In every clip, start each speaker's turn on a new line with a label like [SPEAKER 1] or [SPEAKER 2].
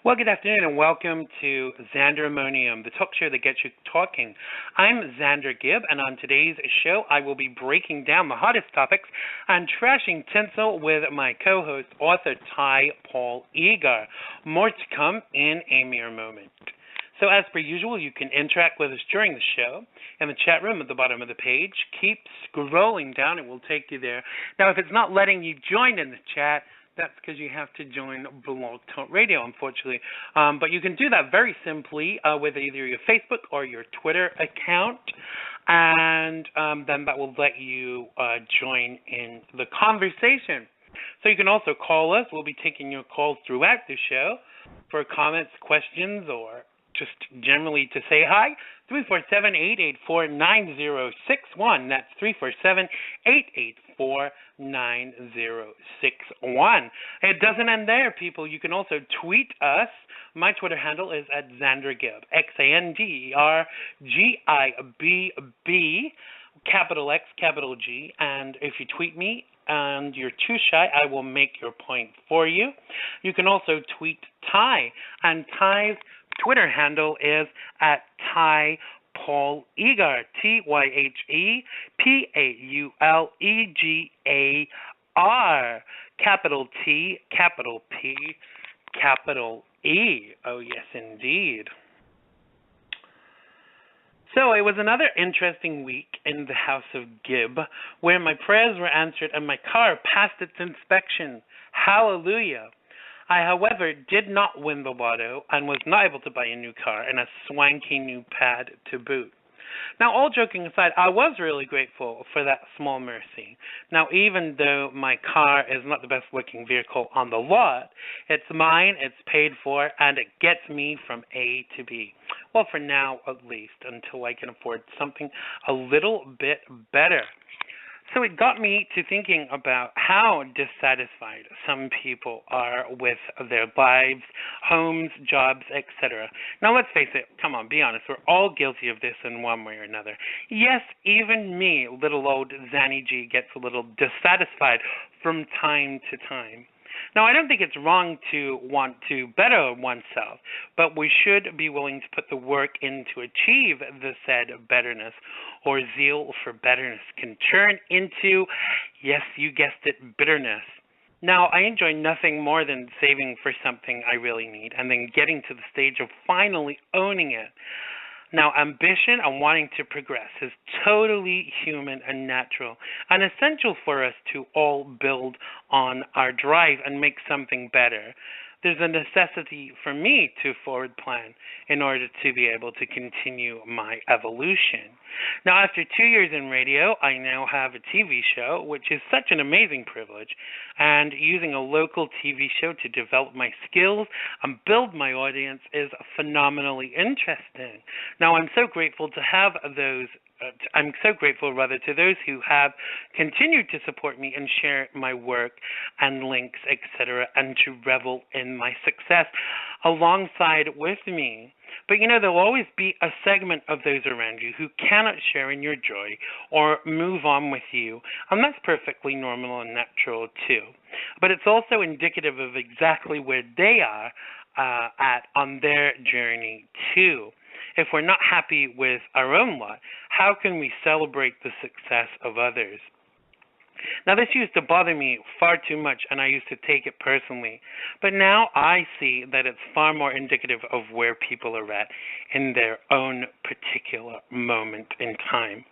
[SPEAKER 1] Well, good afternoon and welcome to Xandermonium, the talk show that gets you talking. I'm Xander Gibb, and on today's show, I will be breaking down the hottest topics and trashing tinsel with my co-host, author Tyhe Egar. More to come in a mere moment. So as per usual, you can interact with us during the show in the chat room at the bottom of the page. Keep scrolling down, it will take you there. Now, if it's not letting you join in the chat, that's because you have to join Blog Talk Radio, unfortunately. But you can do that very simply with either your Facebook or your Twitter account, and then that will let you join in the conversation. So you can also call us. We'll be taking your calls throughout the show for comments, questions, or just generally to say hi. 347-884-9061. That's 347-884-9061. It doesn't end there, people. You can also tweet us. My Twitter handle is at XanderGibb, XanderGibb, capital X, capital G. And if you tweet me and you're too shy, I will make your point for you. You can also tweet Tyhe, and Tyhe's Twitter handle is at Tyhe Egar, TYHEPAULEGAR, capital T, capital P, capital E. Oh, yes, indeed. So it was another interesting week in the house of Gibb, where my prayers were answered and my car passed its inspection. Hallelujah. I, however, did not win the lotto and was not able to buy a new car and a swanky new pad to boot. Now, all joking aside, I was really grateful for that small mercy. Now, even though my car is not the best-looking vehicle on the lot, it's mine, it's paid for, and it gets me from A to B. Well, for now, at least, until I can afford something a little bit better. So it got me to thinking about how dissatisfied some people are with their lives, homes, jobs, etc. Now, let's face it. Come on, be honest. We're all guilty of this in one way or another. Yes, even me, little old Zanny G, gets a little dissatisfied from time to time. Now, I don't think it's wrong to want to better oneself, but we should be willing to put the work in to achieve the said betterness, or zeal for betterness can turn into, yes, you guessed it, bitterness. Now, I enjoy nothing more than saving for something I really need and then getting to the stage of finally owning it. Now, ambition and wanting to progress is totally human and natural and essential for us to all build on our drive and make something better. There's a necessity for me to forward plan in order to be able to continue my evolution. Now, after 2 years in radio, I now have a TV show, which is such an amazing privilege, and using a local TV show to develop my skills and build my audience is phenomenally interesting. Now, I'm so grateful to have those to those who have continued to support me and share my work and links, etc., and to revel in my success alongside with me. But, there'll always be a segment of those around you who cannot share in your joy or move on with you, and that's perfectly normal and natural, too. But it's also indicative of exactly where they are at on their journey, too. If we're not happy with our own lot, how can we celebrate the success of others? Now, this used to bother me far too much, and I used to take it personally. But now I see that it's far more indicative of where people are at in their own particular moment in time.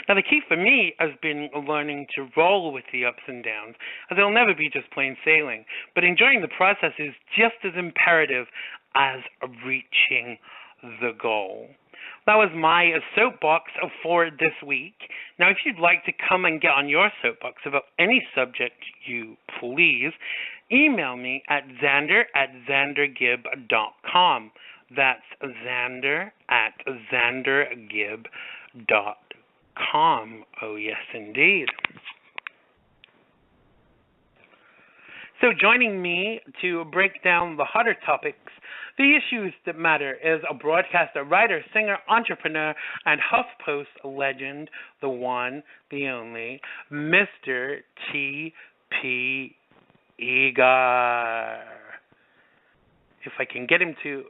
[SPEAKER 1] Now, the key for me has been learning to roll with the ups and downs, as it'll never be just plain sailing. But enjoying the process is just as imperative as reaching the goal. That was my soapbox for this week. Now, if you'd like to come and get on your soapbox about any subject you please, email me at xander@xandergibb.com. That's xander@xandergibb.com. Oh, yes, indeed. So joining me to break down the hotter topics, the issues that matter, is a broadcaster, writer, singer, entrepreneur, and HuffPost legend, the one, the only, Mr. T.P. Egar. If I can get him to...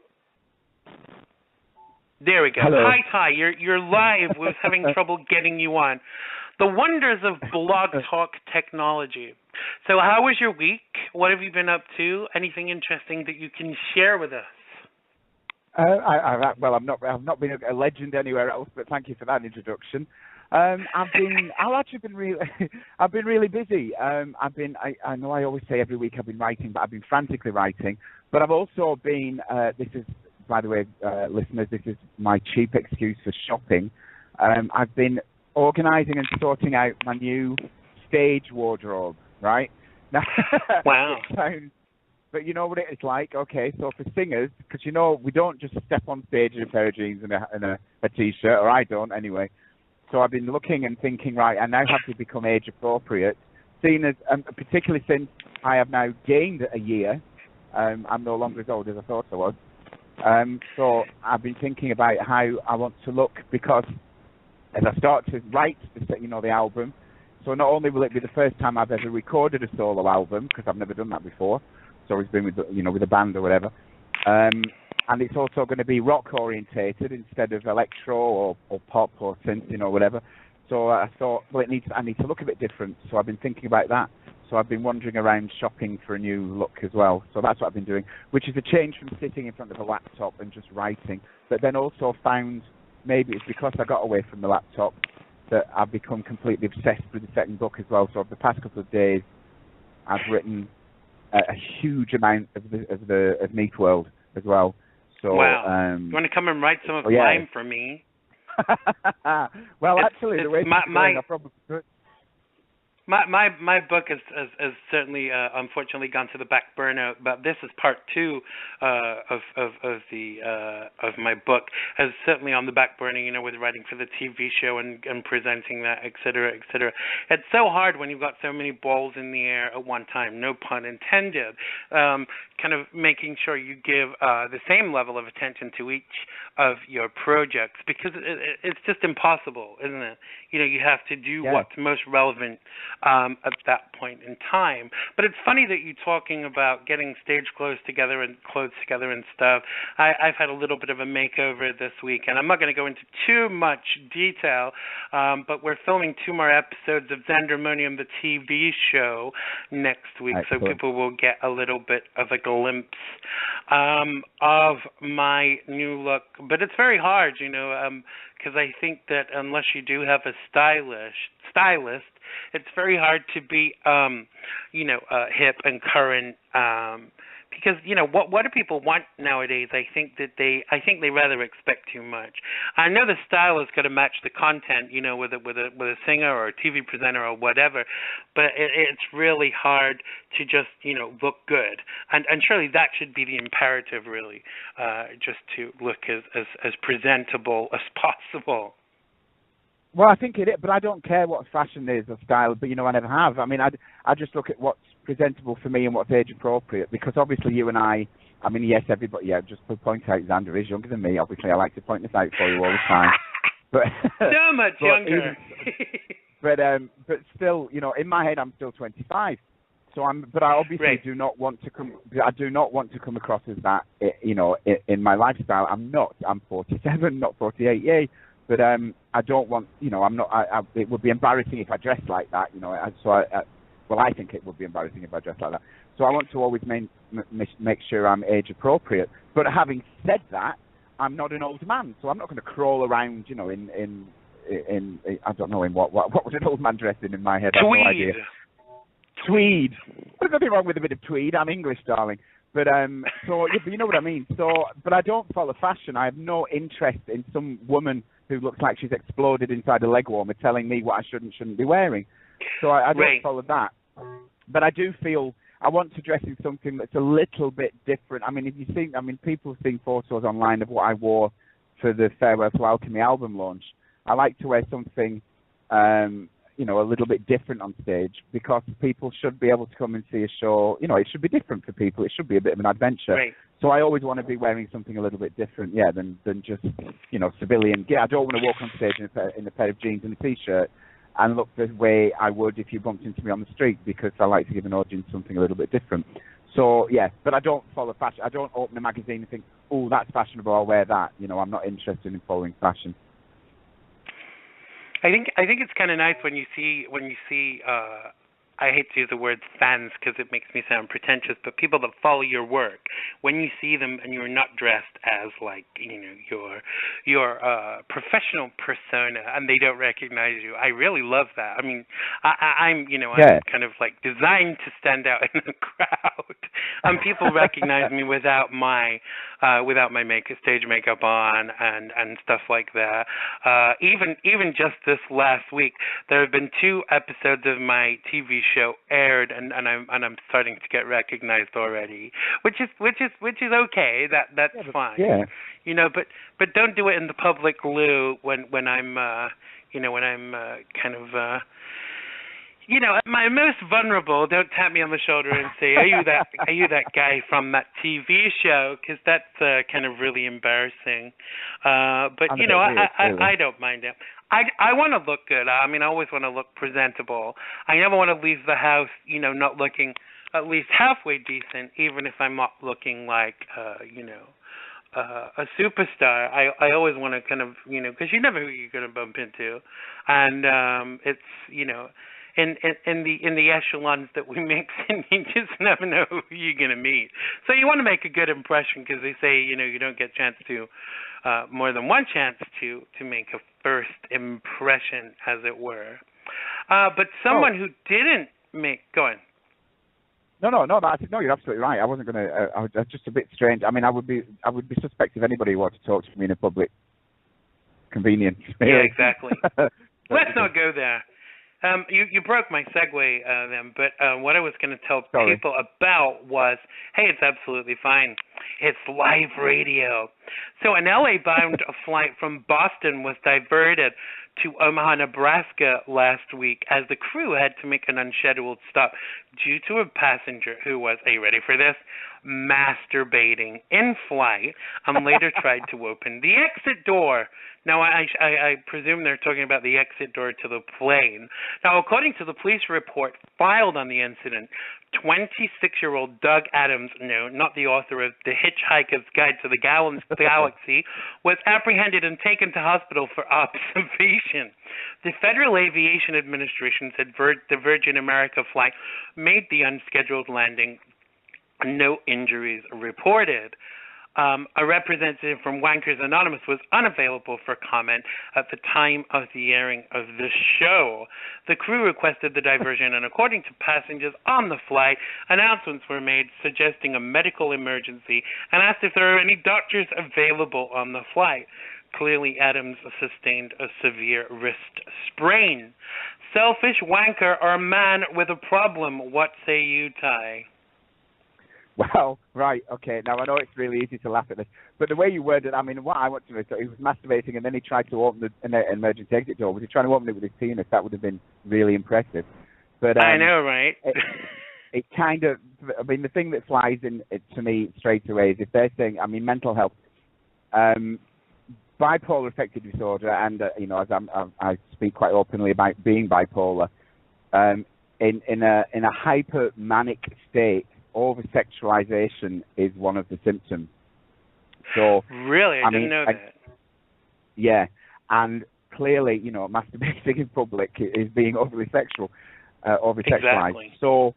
[SPEAKER 1] There we go.
[SPEAKER 2] Hello.
[SPEAKER 1] Hi, Ty. You're live. We was having trouble getting you on. The wonders of Blog Talk technology. So how was your week? What have you been up to? Anything interesting that you can share with us?
[SPEAKER 2] I've not been a legend anywhere else, but thank you for that introduction. I've been really busy. I know I always say every week I've been writing, but I've been frantically writing. But I've also been, this is, by the way, listeners, this is my cheap excuse for shopping. I've been organising and sorting out my new stage wardrobe, right? Now,
[SPEAKER 1] wow.
[SPEAKER 2] But you know what it's like? Okay, so for singers, because we don't just step on stage in a pair of jeans and a T-shirt, or I don't anyway. So I've been looking and thinking, right, I now have to become age appropriate, seen as, particularly since I have now gained a year. I'm no longer as old as I thought I was. So I've been thinking about how I want to look, because as I start to write the album, so not only will it be the first time I've ever recorded a solo album, because I've never done that before, so it's been with with a band or whatever, and it's also going to be rock orientated instead of electro or pop or synth, whatever. So I thought, well, I need to look a bit different. So I've been thinking about that. So I've been wandering around shopping for a new look as well. So that's what I've been doing, which is a change from sitting in front of a laptop and just writing. But then also found, maybe it's because I got away from the laptop, that I've become completely obsessed with the second book as well. So over the past couple of days, I've written a huge amount of Meat World as well. So,
[SPEAKER 1] wow. You want to come and write some of mine for me?
[SPEAKER 2] Well, actually, the way it's going, I probably could.
[SPEAKER 1] My book has certainly unfortunately gone to the back burner, but this is part 2 of my book. Is certainly on the back burner, with writing for the TV show and presenting that, et cetera, et cetera. It's so hard when you've got so many balls in the air at one time, no pun intended. Kind of making sure you give the same level of attention to each of your projects, because it's just impossible, isn't it? You have to do what's most relevant at that point in time. But it's funny that you're talking about getting stage clothes together and stuff. I've had a little bit of a makeover this week, and I'm not going to go into too much detail, but we're filming 2 more episodes of Xandermonium, the TV show, next week. Excellent. So people will get a little bit of a glimpse of my new look. But it's very hard, because I think that unless you do have a stylist, it's very hard to be, hip and current. Because what do people want nowadays? I think they rather expect too much. I know the style has got to match the content, with a singer or a TV presenter or whatever, but it's really hard to just look good. And surely that should be the imperative, really, just to look as presentable as possible.
[SPEAKER 2] Well, I think it is, but I don't care what fashion is or style, but I never have. I mean, I just look at what's presentable for me and what's age appropriate, because obviously you and I mean, yes, everybody, just to point out, Xander is younger than me. Obviously, I like to point this out for you all the time. But
[SPEAKER 1] so much younger.
[SPEAKER 2] But still, in my head, I'm still 25. So but I obviously do not want to come. I do not want to come across as that. In my lifestyle, I'm not. I'm 47, not 48. Yay. But I don't want. I'm not. It would be embarrassing if I dressed like that. I think it would be embarrassing if I dressed like that. So I want to always make sure I'm age appropriate. But having said that, I'm not an old man, so I'm not going to crawl around, in I don't know in what would an old man dress in my head?
[SPEAKER 1] Tweed.
[SPEAKER 2] I have no idea. Tweed. There's nothing wrong with a bit of tweed. I'm English, darling. But but you know what I mean. But I don't follow fashion. I have no interest in some woman who looks like she's exploded inside a leg warmer telling me what I shouldn't be wearing. So I don't follow that. But I do feel I want to dress in something that's a little bit different. I mean, if you think, I mean, people have seen photos online of what I wore for the Farewell to Alchemy album launch. I like to wear something, you know, a little bit different on stage, because people should be able to come and see a show. You know, it should be different for people. It should be a bit of an adventure.
[SPEAKER 1] Right.
[SPEAKER 2] So I always want to be wearing something a little bit different, than just, you know, civilian gear. I don't want to walk on stage in a pair of jeans and a T-shirt and look the way I would if you bumped into me on the street, because I like to give an audience something a little bit different. So, but I don't follow fashion. I don't open a magazine and think, oh, that's fashionable, I'll wear that. You know, I'm not interested in following fashion.
[SPEAKER 1] I think it's kind of nice when you see I hate to use the word fans because it makes me sound pretentious, but people that follow your work, when you see them and you're not dressed as like, you know, your professional persona and they don't recognize you, I really love that. I mean, I'm kind of like designed to stand out in the crowd, and people recognize me without my stage makeup on and stuff like that. Even just this last week, there have been 2 episodes of my TV show aired, and I'm starting to get recognized already, which is okay. That's fine.
[SPEAKER 2] Yeah.
[SPEAKER 1] You know, but don't do it in the public loo when I'm kind of you know, at my most vulnerable. Don't tap me on the shoulder and say, "Are you that guy from that TV show?" Because that's kind of really embarrassing. But you know, I don't mind it. I want to look good. I mean, I always want to look presentable. I never want to leave the house, you know, not looking at least halfway decent, even if I'm not looking like, a superstar. I always want to kind of, you know, because you never know who you're going to bump into, and it's, you know, in the echelons that we mix in, you just never know who you're going to meet. So you want to make a good impression, because they say, you know, you don't get a chance to, more than one chance to make a first impression, as it were. But someone who didn't go on.
[SPEAKER 2] No, you're absolutely right. I wasn't going to. I was just a bit strange. I mean, I would be suspect of anybody who wanted to talk to me in a public convenience.
[SPEAKER 1] Yeah, exactly. Let's not go there. You broke my segue then, but what I was going to tell people about was, hey, it's absolutely fine. It's live radio. So an LA-bound flight from Boston was diverted to Omaha, Nebraska last week as the crew had to make an unscheduled stop due to a passenger who was, are you ready for this, masturbating in flight and later tried to open the exit door. Now, I presume they're talking about the exit door to the plane. Now, according to the police report filed on the incident, 26-year-old Doug Adams, no, not the author of The Hitchhiker's Guide to the Galaxy, was apprehended and taken to hospital for observation. The Federal Aviation Administration said the Virgin America flight made the unscheduled landing. No injuries reported. A representative from Wankers Anonymous was unavailable for comment at the time of the airing of the show. The crew requested the diversion, and according to passengers on the flight, announcements were made suggesting a medical emergency and asked if there are any doctors available on the flight. Clearly, Adams sustained a severe wrist sprain. Selfish wanker or man with a problem? What say you, Tyhe?
[SPEAKER 2] Well, right, okay. Now, I know it's really easy to laugh at this, but the way you worded it, I mean, what I want to know is that he was masturbating and then he tried to open an emergency exit door. Was he trying to open it with his penis? That would have been really impressive. But
[SPEAKER 1] I know, right?
[SPEAKER 2] it kind of, I mean, the thing that flies in to me straight away is if they're saying, I mean, mental health, bipolar affective disorder, and, you know, as I speak quite openly about being bipolar, in a hyper-manic state, over-sexualization is one of the symptoms. So
[SPEAKER 1] really, I didn't know that.
[SPEAKER 2] Yeah, and clearly, you know, masturbating in public is being overly sexual, over-sexualized. Exactly. So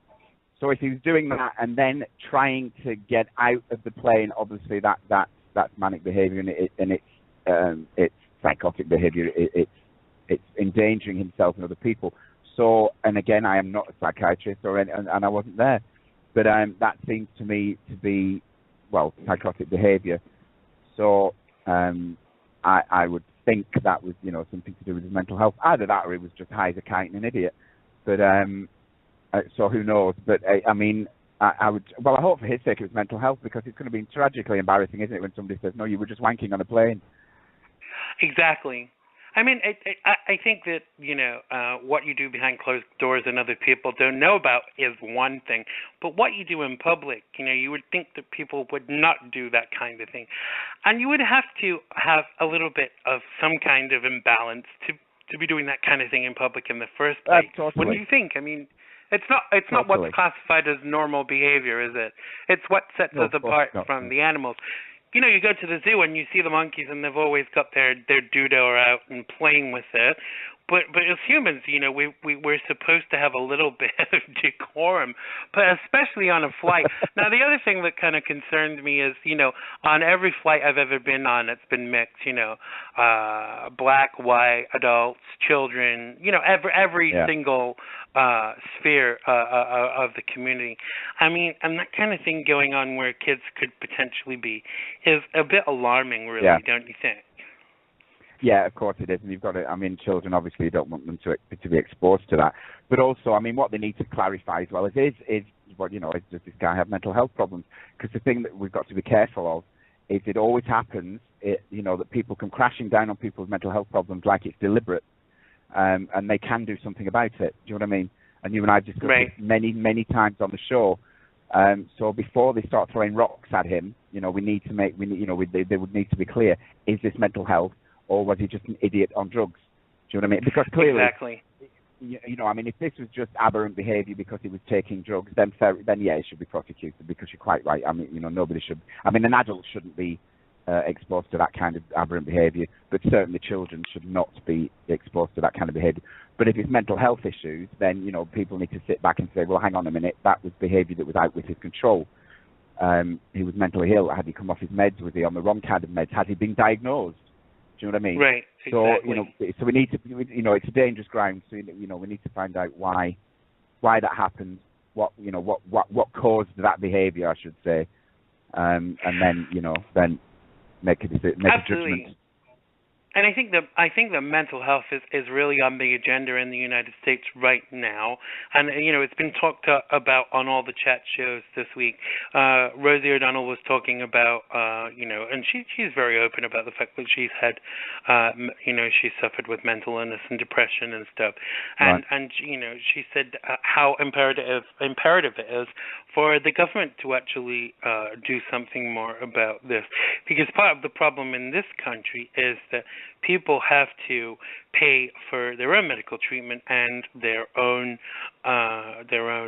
[SPEAKER 2] if he was doing that and then trying to get out of the plane, obviously that's manic behavior, and it's psychotic behavior. It's endangering himself and other people. So, and again, I am not a psychiatrist, and I wasn't there. But that seems to me to be, well, psychotic behavior. So I would think that was, you know, something to do with his mental health. Either that or he was just high as a kite and an idiot. But so who knows? But I mean, I would, well, I hope for his sake it was mental health, because it's going to be tragically embarrassing, isn't it, when somebody says, no, you were just wanking on a plane.
[SPEAKER 1] Exactly. I mean, I think that, what you do behind closed doors and other people don't know about is one thing, but what you do in public, you would think that people would not do that kind of thing. And you would have to have a little bit of some kind of imbalance to be doing that kind of thing in public in the first place.
[SPEAKER 2] Totally.
[SPEAKER 1] What do you think? I mean, it's not what's classified as normal behavior, is it? It's what sets us apart from the animals. You go to the zoo and you see the monkeys, and they've always got their doodah out and playing with it. But as humans, we're supposed to have a little bit of decorum, but especially on a flight. Now, the other thing that kind of concerned me is, on every flight I've ever been on, it's been mixed. Black, white, adults, children. Every single sphere of the community. I mean, and that kind of thing going on where kids could potentially be is a bit alarming, really, don't you think?
[SPEAKER 2] Yeah, of course it is, and you've got to. I mean, children obviously you don't want them to be exposed to that. But also, I mean, what they need to clarify as well is what does this guy have mental health problems? Because the thing that we've got to be careful of is it always happens, that people come crashing down on people's mental health problems like it's deliberate, and they can do something about it. Do you know what I mean? And you and I have discussed this many times on the show. So before they start throwing rocks at him, they would need to be clear: is this mental health? Or was he just an idiot on drugs? Do you know what I mean? Because clearly, I mean, if this was just aberrant behaviour because he was taking drugs, then yeah, he should be prosecuted, because you're quite right. I mean, nobody should. I mean, an adult shouldn't be exposed to that kind of aberrant behaviour, but certainly children should not be exposed to that kind of behaviour. But if it's mental health issues, then, people need to sit back and say, well, hang on a minute, that was behaviour that was out with his control. He was mentally ill. Had he come off his meds? Was he on the wrong kind of meds? Has he been diagnosed? Do you know what I mean?
[SPEAKER 1] Right. Exactly.
[SPEAKER 2] So so we need to, it's a dangerous ground. So we need to find out why that happened. What caused that behaviour, I should say, and then then make a judgment.
[SPEAKER 1] And I think that mental health is really on the agenda in the United States right now, and it's been talked about on all the chat shows this week. Rosie O'Donnell was talking about and she's very open about the fact that she's had she's suffered with mental illness and depression and stuff, and she said how imperative it is for the government to actually do something more about this, because part of the problem in this country is that people have to pay for their own medical treatment and their own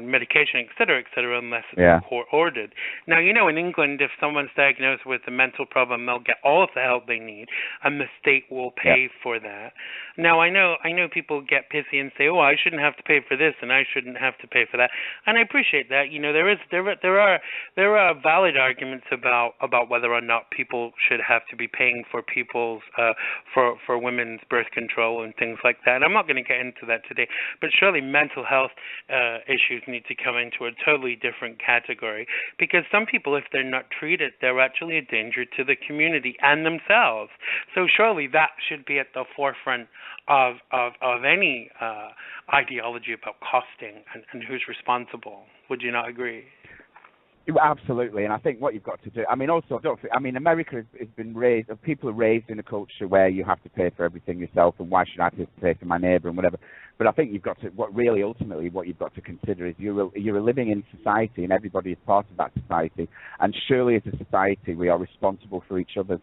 [SPEAKER 1] medication, et cetera, unless it's court-ordered. Now, in England, if someone's diagnosed with a mental problem, they'll get all of the help they need, and the state will pay for that. Now, I know people get pissy and say, oh, I shouldn't have to pay for this, and I shouldn't have to pay for that, and I appreciate that. There are valid arguments about whether or not people should have to be paying for people's for women's birth control and things like that. I'm not going to get into that today, but surely mental health issues need to come into a totally different category, because some people, if they're not treated, they're actually a danger to the community and themselves. So surely that should be at the forefront of any ideology about costing and who's responsible. Would you not agree?
[SPEAKER 2] Absolutely, and I think what you've got to do. I mean, also, America has been raised. People are raised in a culture where you have to pay for everything yourself, and why should I have to pay for my neighbour and whatever. But I think you've got to. Ultimately, what you've got to consider is you're living in society, and everybody is part of that society. And surely, as a society, we are responsible for each other's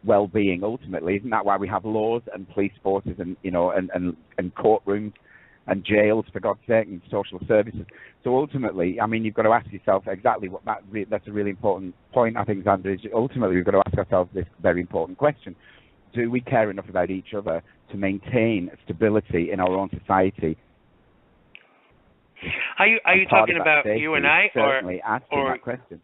[SPEAKER 2] well-being. Ultimately, isn't that why we have laws and police forces and and courtrooms and jails, for God's sake, and social services? So ultimately, I mean, you've got to ask yourself exactly what that's a really important point, I think, Xander, is ultimately we've got to ask ourselves this very important question. Do we care enough about each other to maintain stability in our own society?
[SPEAKER 1] Are you talking about you and I,
[SPEAKER 2] certainly asking that question,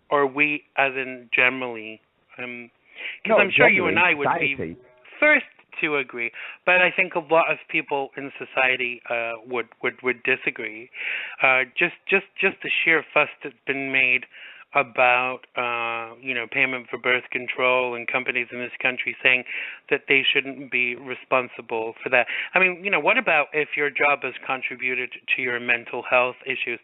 [SPEAKER 1] or we as in generally? Because I'm sure you and I would be first to agree, but I think a lot of people in society would disagree. Just the sheer fuss that's been made about payment for birth control, and companies in this country saying that they shouldn't be responsible for that. I mean, what about if your job has contributed to your mental health issues?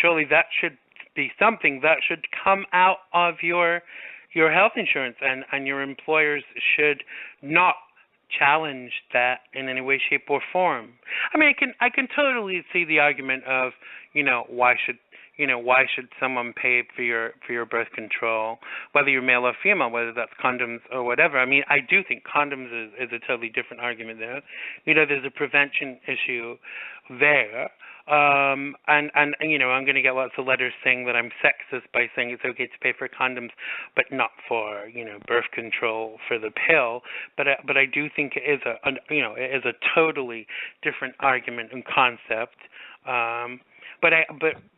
[SPEAKER 1] Surely that should be something that should come out of your health insurance, and your employers should not challenge that in any way, shape, or form. I mean, I can totally see the argument of, why should someone pay for your birth control, whether you're male or female, whether that's condoms or whatever. I mean, I do think condoms is a totally different argument there. There's a prevention issue there. And I'm going to get lots of letters saying that I'm sexist by saying it's okay to pay for condoms, but not for birth control for the pill. But I do think it is a totally different argument and concept. But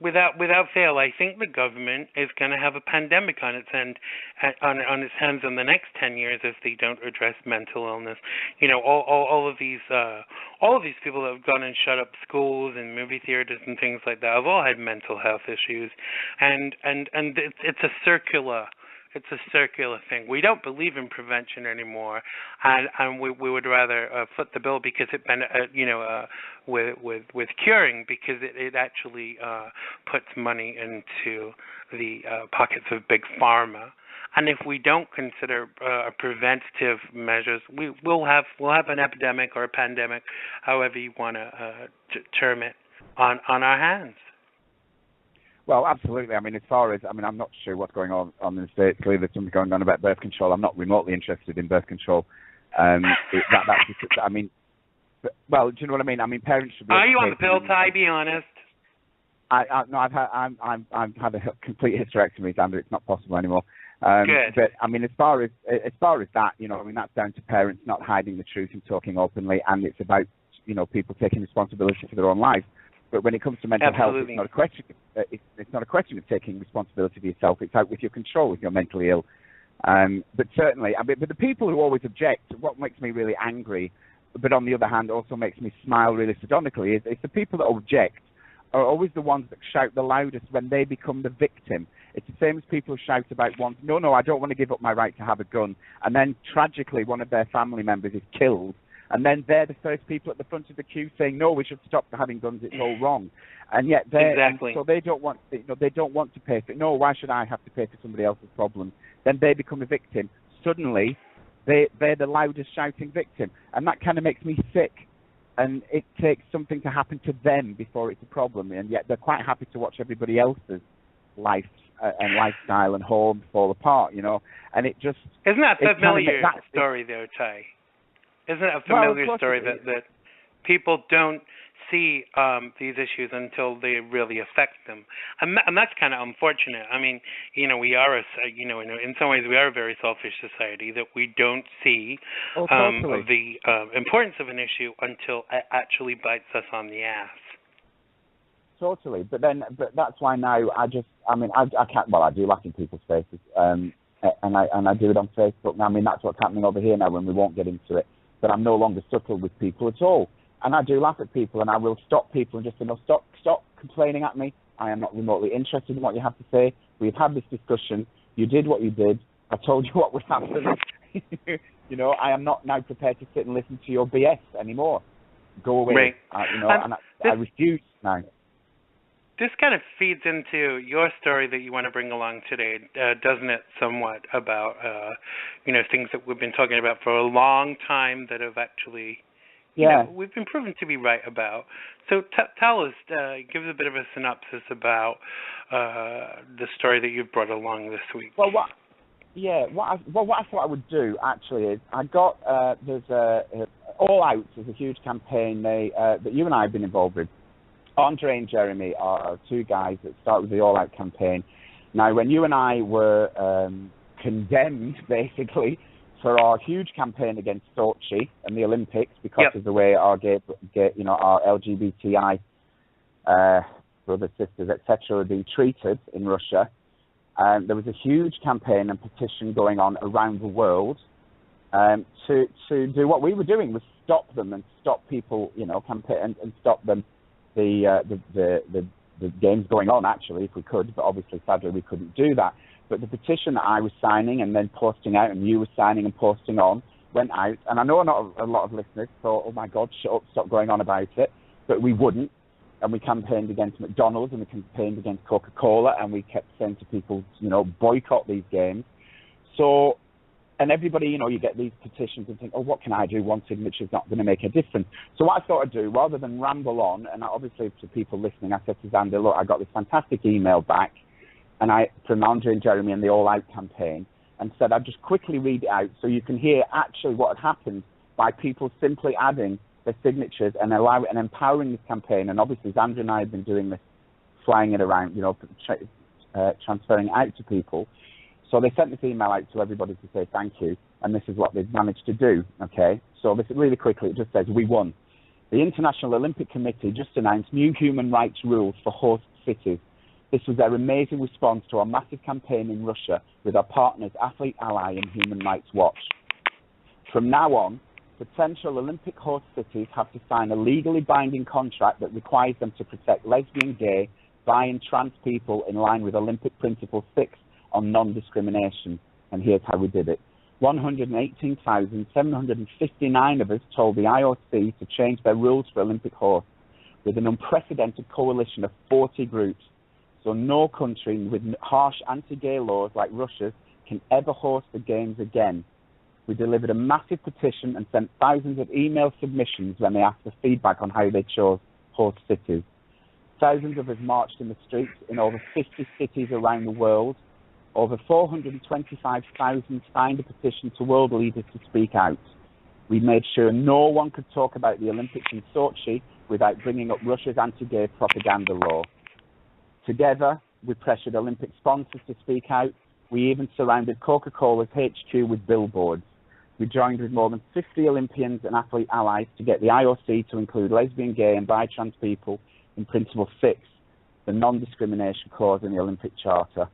[SPEAKER 1] without fail, I think the government is going to have a pandemic on its hands in the next 10 years if they don't address mental illness. All of these people that have gone and shut up schools and movie theaters and things like that have all had mental health issues, and it's a circular. It's a circular thing. We don't believe in prevention anymore, and we would rather foot the bill because it with curing, because it actually puts money into the pockets of big pharma. And if we don't consider preventative measures, we'll have an epidemic or a pandemic, however you want to term it, on our hands.
[SPEAKER 2] Well, absolutely. I mean, I'm not sure what's going on in the States. Clearly, there's something going on about birth control. I'm not remotely interested in birth control. Well, do you know what I mean? I mean, parents should be.
[SPEAKER 1] Are you on the pill, Tyhe? Be honest.
[SPEAKER 2] No, I've had a complete hysterectomy, Xander. It's not possible anymore.
[SPEAKER 1] Good.
[SPEAKER 2] But I mean, as far as that, that's down to parents not hiding the truth and talking openly, and it's about people taking responsibility for their own lives. But when it comes to mental health, it's not a question. It's not a question of taking responsibility for yourself. It's out with your control if you're mentally ill. But certainly, but the people who always object, what makes me really angry, but on the other hand also makes me smile really sardonically, is the people that object are always the ones that shout the loudest when they become the victim. It's the same as people who shout about no, I don't want to give up my right to have a gun, and then tragically one of their family members is killed. And then they're the first people at the front of the queue saying, "No, we should stop having guns. It's all wrong." And yet, so they don't want, they don't want to pay for it. No, why should I have to pay for somebody else's problem? Then they become a victim. Suddenly, they're the loudest shouting victim, and that kind of makes me sick. And it takes something to happen to them before it's a problem, and yet they're quite happy to watch everybody else's life and lifestyle and home fall apart. And it just
[SPEAKER 1] isn't that familiar story though, Tyhe? Isn't it a familiar story that people don't see these issues until they really affect them, and that's kind of unfortunate. I mean, we are in some ways we are a very selfish society that we don't see the importance of an issue until it actually bites us on the ass.
[SPEAKER 2] Totally, but that's why now I can't. Well, I do laugh in people's faces, and I do it on Facebook. I mean, that's what's happening over here now when we won't get into it. But I'm no longer subtle with people at all. And I do laugh at people, and I will stop people and just say, no, stop complaining at me. I am not remotely interested in what you have to say. We've had this discussion. You did what you did. I told you what would happen. I am not now prepared to sit and listen to your BS anymore. Go away.
[SPEAKER 1] Right.
[SPEAKER 2] I refuse now.
[SPEAKER 1] This kind of feeds into your story that you want to bring along today, doesn't it, somewhat, about, things that we've been talking about for a long time that have actually, we've been proven to be right about. So tell us, give us a bit of a synopsis about the story that you've brought along this week.
[SPEAKER 2] Well, what I thought I would do, actually, is I got, there's All Out is a huge campaign that you and I have been involved with. Andre and Jeremy are two guys that started with the All Out campaign. Now, when you and I were condemned, basically, for our huge campaign against Sochi and the Olympics because of the way our our LGBTI brothers, sisters, etc., are being treated in Russia, there was a huge campaign and petition going on around the world to do what we were doing, was stop them and stop people, campaign and stop them. The games going on, actually, if we could, but obviously, sadly, we couldn't do that. But the petition that I was signing and then posting out, and you were signing and posting on, went out. And I know not a lot of listeners thought, oh my God, shut up, stop going on about it. But we wouldn't. and we campaigned against McDonald's, and we campaigned against Coca-Cola, and we kept saying to people, boycott these games. So, and everybody, you get these petitions and think, oh, what can I do? One signature's not going to make a difference. So what I thought I'd do, rather than ramble on, and obviously to people listening, I said to Xander, look, I got this fantastic email back from Andre and Jeremy and the All Out campaign, and said I'd just quickly read it out so you can hear actually what had happened by people simply adding their signatures and empowering this campaign. And obviously Xander and I have been doing this, flying it around, transferring it out to people. So they sent this email out to everybody to say thank you, and this is what they've managed to do, okay? So this really quickly, it just says, we won. The International Olympic Committee just announced new human rights rules for host cities. This was their amazing response to our massive campaign in Russia with our partners, Athlete Ally and Human Rights Watch. From now on, potential Olympic host cities have to sign a legally binding contract that requires them to protect lesbian, gay, bi and trans people in line with Olympic Principle 6 on non-discrimination. And here's how we did it. 118,759 of us told the IOC to change their rules for Olympic hosts with an unprecedented coalition of 40 groups. So no country with harsh anti-gay laws like Russia's can ever host the Games again. We delivered a massive petition and sent thousands of email submissions when they asked for feedback on how they chose host cities. Thousands of us marched in the streets in over 50 cities around the world. Over 425,000 signed a petition to world leaders to speak out. We made sure no one could talk about the Olympics in Sochi without bringing up Russia's anti-gay propaganda law. Together, we pressured Olympic sponsors to speak out. We even surrounded Coca-Cola's HQ with billboards. We joined with more than 50 Olympians and athlete allies to get the IOC to include lesbian, gay and bi-trans people in Principle 6, the non-discrimination clause in the Olympic Charter.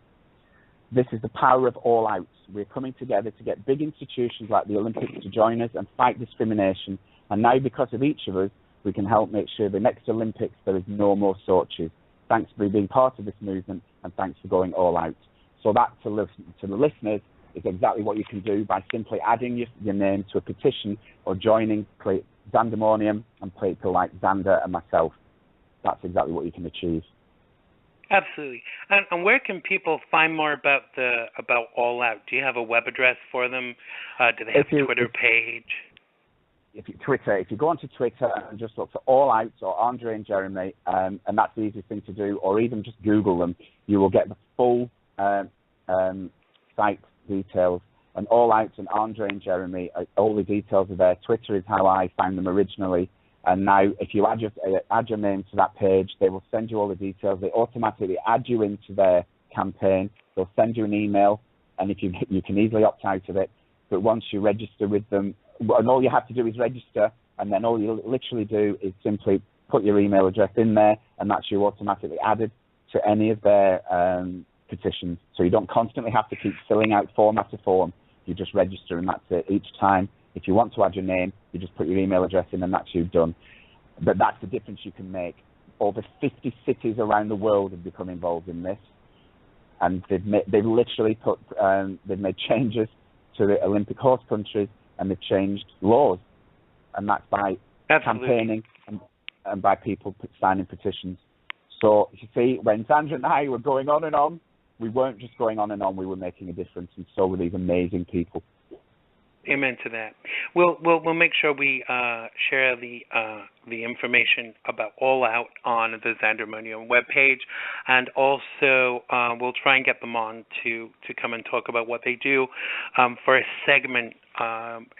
[SPEAKER 2] This is the power of all outs. We're coming together to get big institutions like the Olympics to join us and fight discrimination. And now, because of each of us, we can help make sure the next Olympics there is no more Sochis. Thanks for being part of this movement, and thanks for going all out. So that, to the listeners, is exactly what you can do by simply adding your name to a petition or joining Xandermonium and people like Xander and myself. That's exactly what you can achieve.
[SPEAKER 1] Absolutely. And where can people find more about All Out? Do you have a web address for them? Do they have a Twitter page?
[SPEAKER 2] If you go onto Twitter and just look for All Out or Andre and Jeremy, and that's the easiest thing to do, or even just Google them, you will get the full site details. And All Out and Andre and Jeremy, all the details are there. Twitter is how I found them originally. And now, if you add your name to that page, they will send you all the details. They automatically add you into their campaign. They'll send you an email, and if you can easily opt out of it. But once you register with them, and all you have to do is register, and then all you literally do is simply put your email address in there, and that's you automatically added to any of their petitions. So you don't constantly have to keep filling out form after form. You just register, and that's it each time. If you want to add your name, you just put your email address in, and that's you done. But that's the difference you can make. Over 50 cities around the world have become involved in this, and they've literally they've made changes to the Olympic host countries, and they've changed laws, and that's by campaigning and by people signing petitions. So you see, when Xander and I were going on and on, we weren't just going on and on. We were making a difference, and so were these amazing people.
[SPEAKER 1] Amen to that. We'll make sure we share the information about All Out on the Xandermonium webpage, and also we'll try and get them on to come and talk about what they do for a segment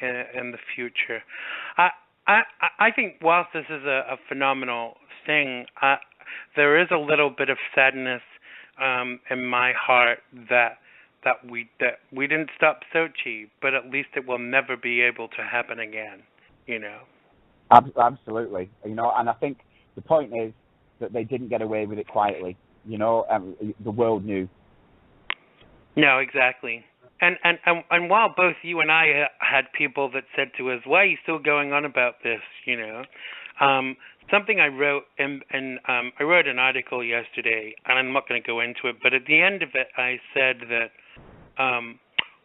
[SPEAKER 1] in the future. I think whilst this is a phenomenal thing, there is a little bit of sadness in my heart that we didn't stop Sochi, but at least it will never be able to happen again,
[SPEAKER 2] Absolutely. And I think the point is that they didn't get away with it quietly. The world knew.
[SPEAKER 1] No, exactly. And while both you and I had people that said to us, "Why are you still going on about this?" Something I wrote, and I wrote an article yesterday, and I'm not going to go into it, but at the end of it, I said that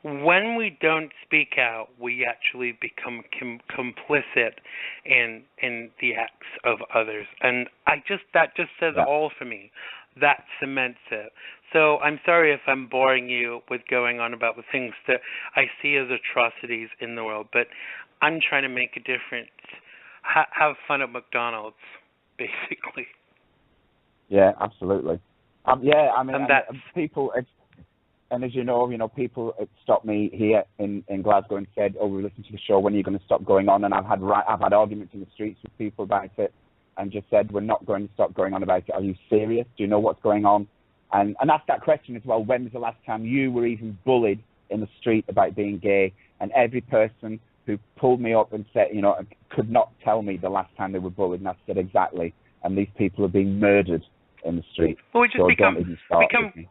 [SPEAKER 1] when we don't speak out, we actually become complicit in the acts of others, and that just says all for me. That cements it. So I'm sorry if I'm boring you with going on about the things that I see as atrocities in the world, but I'm trying to make a difference. Have fun at McDonald's, basically.
[SPEAKER 2] Yeah, absolutely. Yeah, I mean,
[SPEAKER 1] and
[SPEAKER 2] people. And as you know, people stopped me here in Glasgow and said, "Oh, we listened to the show. When are you going to stop going on?" And I've had arguments in the streets with people about it, and just said, "We're not going to stop going on about it. Are you serious? Do you know what's going on?" And ask that question as well. When was the last time you were even bullied in the street about being gay? And every person who pulled me up and said, could not tell me the last time they were bullied, and I said exactly. And these people are being murdered in the street.
[SPEAKER 1] Well, we just
[SPEAKER 2] so
[SPEAKER 1] become
[SPEAKER 2] don't even start with me.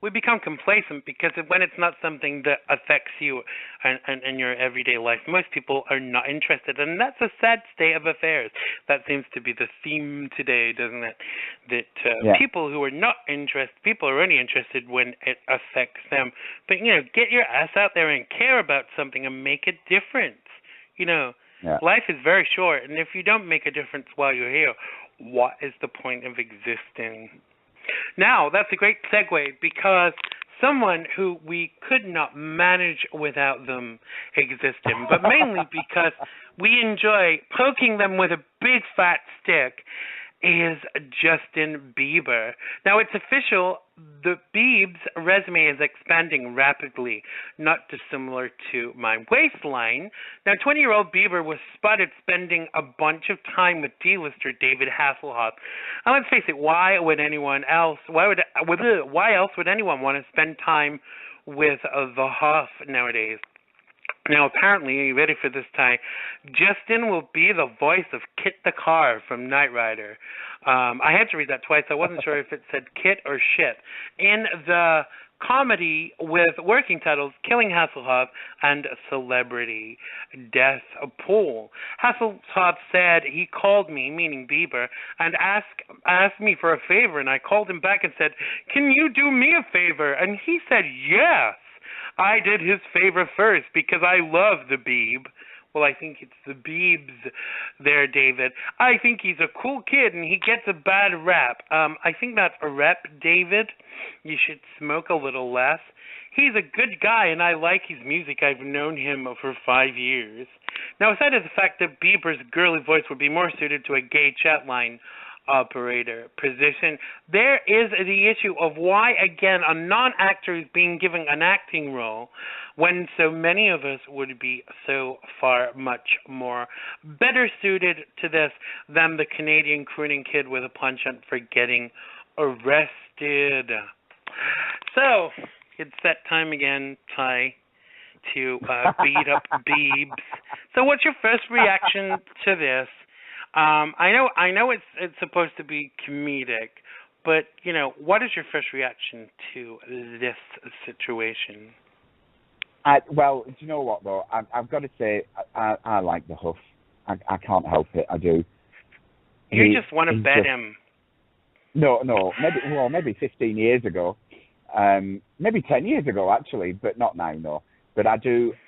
[SPEAKER 1] We become complacent because when it's not something that affects you and your everyday life, most people are not interested, and that's a sad state of affairs. That seems to be the theme today, doesn't it? That people who are not interested, people are only interested when it affects them. But get your ass out there and care about something and make a difference. Life is very short, and if you don't make a difference while you're here, what is the point of existing? Now, that's a great segue because someone who we could not manage without them existing, but mainly because we enjoy poking them with a big fat stick, is Justin Bieber. Now, it's official. The Biebs' resume is expanding rapidly, not dissimilar to my waistline. Now, 20-year-old Bieber was spotted spending a bunch of time with D-lister David Hasselhoff. And let's face it, why else would anyone want to spend time with the Hoff nowadays? Now, apparently, are you ready for this, Tyhe? Justin will be the voice of Kit the Car from Knight Rider. I had to read that twice. I wasn't sure if it said Kit or shit. In the comedy with working titles Killing Hasselhoff and Celebrity Death Pool. Hasselhoff said he called me, meaning Bieber, and asked me for a favor, and I called him back and said, "Can you do me a favor?" And he said, "Yes." I did his favor first because I love the Bieb. Well, I think it's the Biebs there, David. I think he's a cool kid and he gets a bad rap. I think that's a rep, David. You should smoke a little less. He's a good guy and I like his music. I've known him for 5 years. Now, aside of the fact that Bieber's girly voice would be more suited to a gay chat line operator position, there is the issue of why, again, a non-actor is being given an acting role when so many of us would be so far much more better suited to this than the Canadian crooning kid with a penchant for getting arrested. So, it's that time again, Tyhe, to beat up Biebs. So what's your first reaction to this? I know it's supposed to be comedic, but what is your first reaction to this situation?
[SPEAKER 2] Well, do you know what though? I've got to say I like the Huff. I can't help it. I do.
[SPEAKER 1] You just want to bet him.
[SPEAKER 2] No, maybe 15 years ago, maybe 10 years ago actually, but not now. No. But I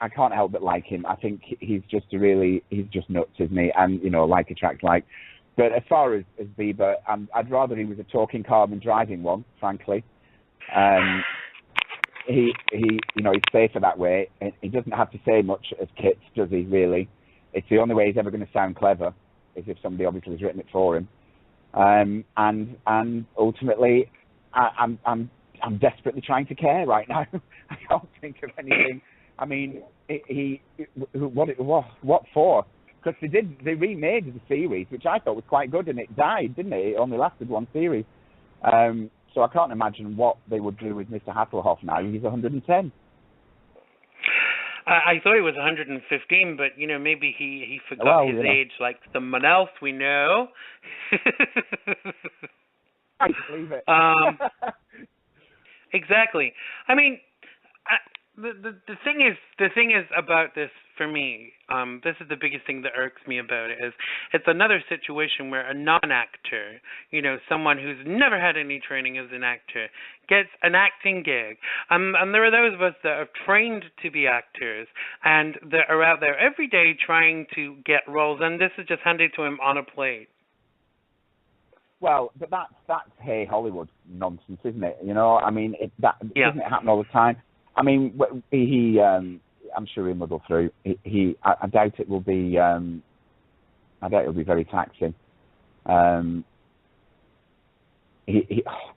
[SPEAKER 2] can't help but like him. I think he's just nuts, isn't he? And, like attracts like. But as far as Bieber, I'd rather he was a talking car than driving one, frankly. He's safer that way. He doesn't have to say much as Kit, does he, really? It's the only way he's ever going to sound clever, is if somebody obviously has written it for him. And ultimately, I'm desperately trying to care right now. I can't think of anything. I mean, what for? Because they remade the series, which I thought was quite good, and it died, didn't it? It only lasted one series. So I can't imagine what they would do with Mr. Hasselhoff now. He's 110.
[SPEAKER 1] I thought he was 115, but maybe he forgot his age, like someone else we know.
[SPEAKER 2] I believe it.
[SPEAKER 1] Exactly. I mean, the thing is about this for me, this is the biggest thing that irks me about it, is it's another situation where a non-actor, someone who's never had any training as an actor, gets an acting gig. And there are those of us that are trained to be actors and that are out there every day trying to get roles, and this is just handed to him on a plate.
[SPEAKER 2] Well, but that's hey Hollywood nonsense, isn't it? I mean, doesn't it happen all the time? I mean, I'm sure he'll muddle through. I doubt it will be. I doubt it'll be very taxing. Oh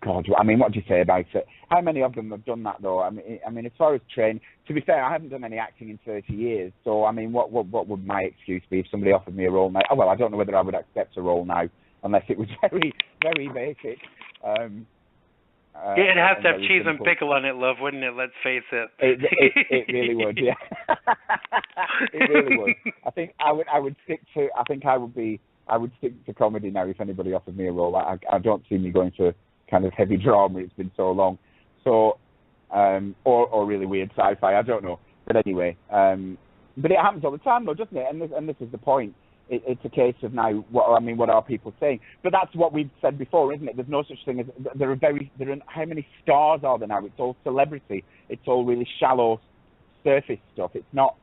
[SPEAKER 2] God, I mean, what do you say about it? How many of them have done that though? I mean, as far as training, to be fair, I haven't done any acting in 30 years. So I mean, what would my excuse be if somebody offered me a role now? Oh, well, I don't know whether I would accept a role now unless it was very, very basic.
[SPEAKER 1] It'd have to have cheese and pickle on it, love, wouldn't it? Let's face it.
[SPEAKER 2] It really would, yeah. It really would. I think I would stick to. I would stick to comedy now if anybody offered me a role. I don't see me going for kind of heavy drama. It's been so long. So, or really weird sci-fi. I don't know. But anyway, but it happens all the time, though, doesn't it? And this is the point. It's a case of now, what are people saying? But that's what we've said before, isn't it? There's no such thing as, how many stars are there now? It's all celebrity. It's all really shallow surface stuff. It's not,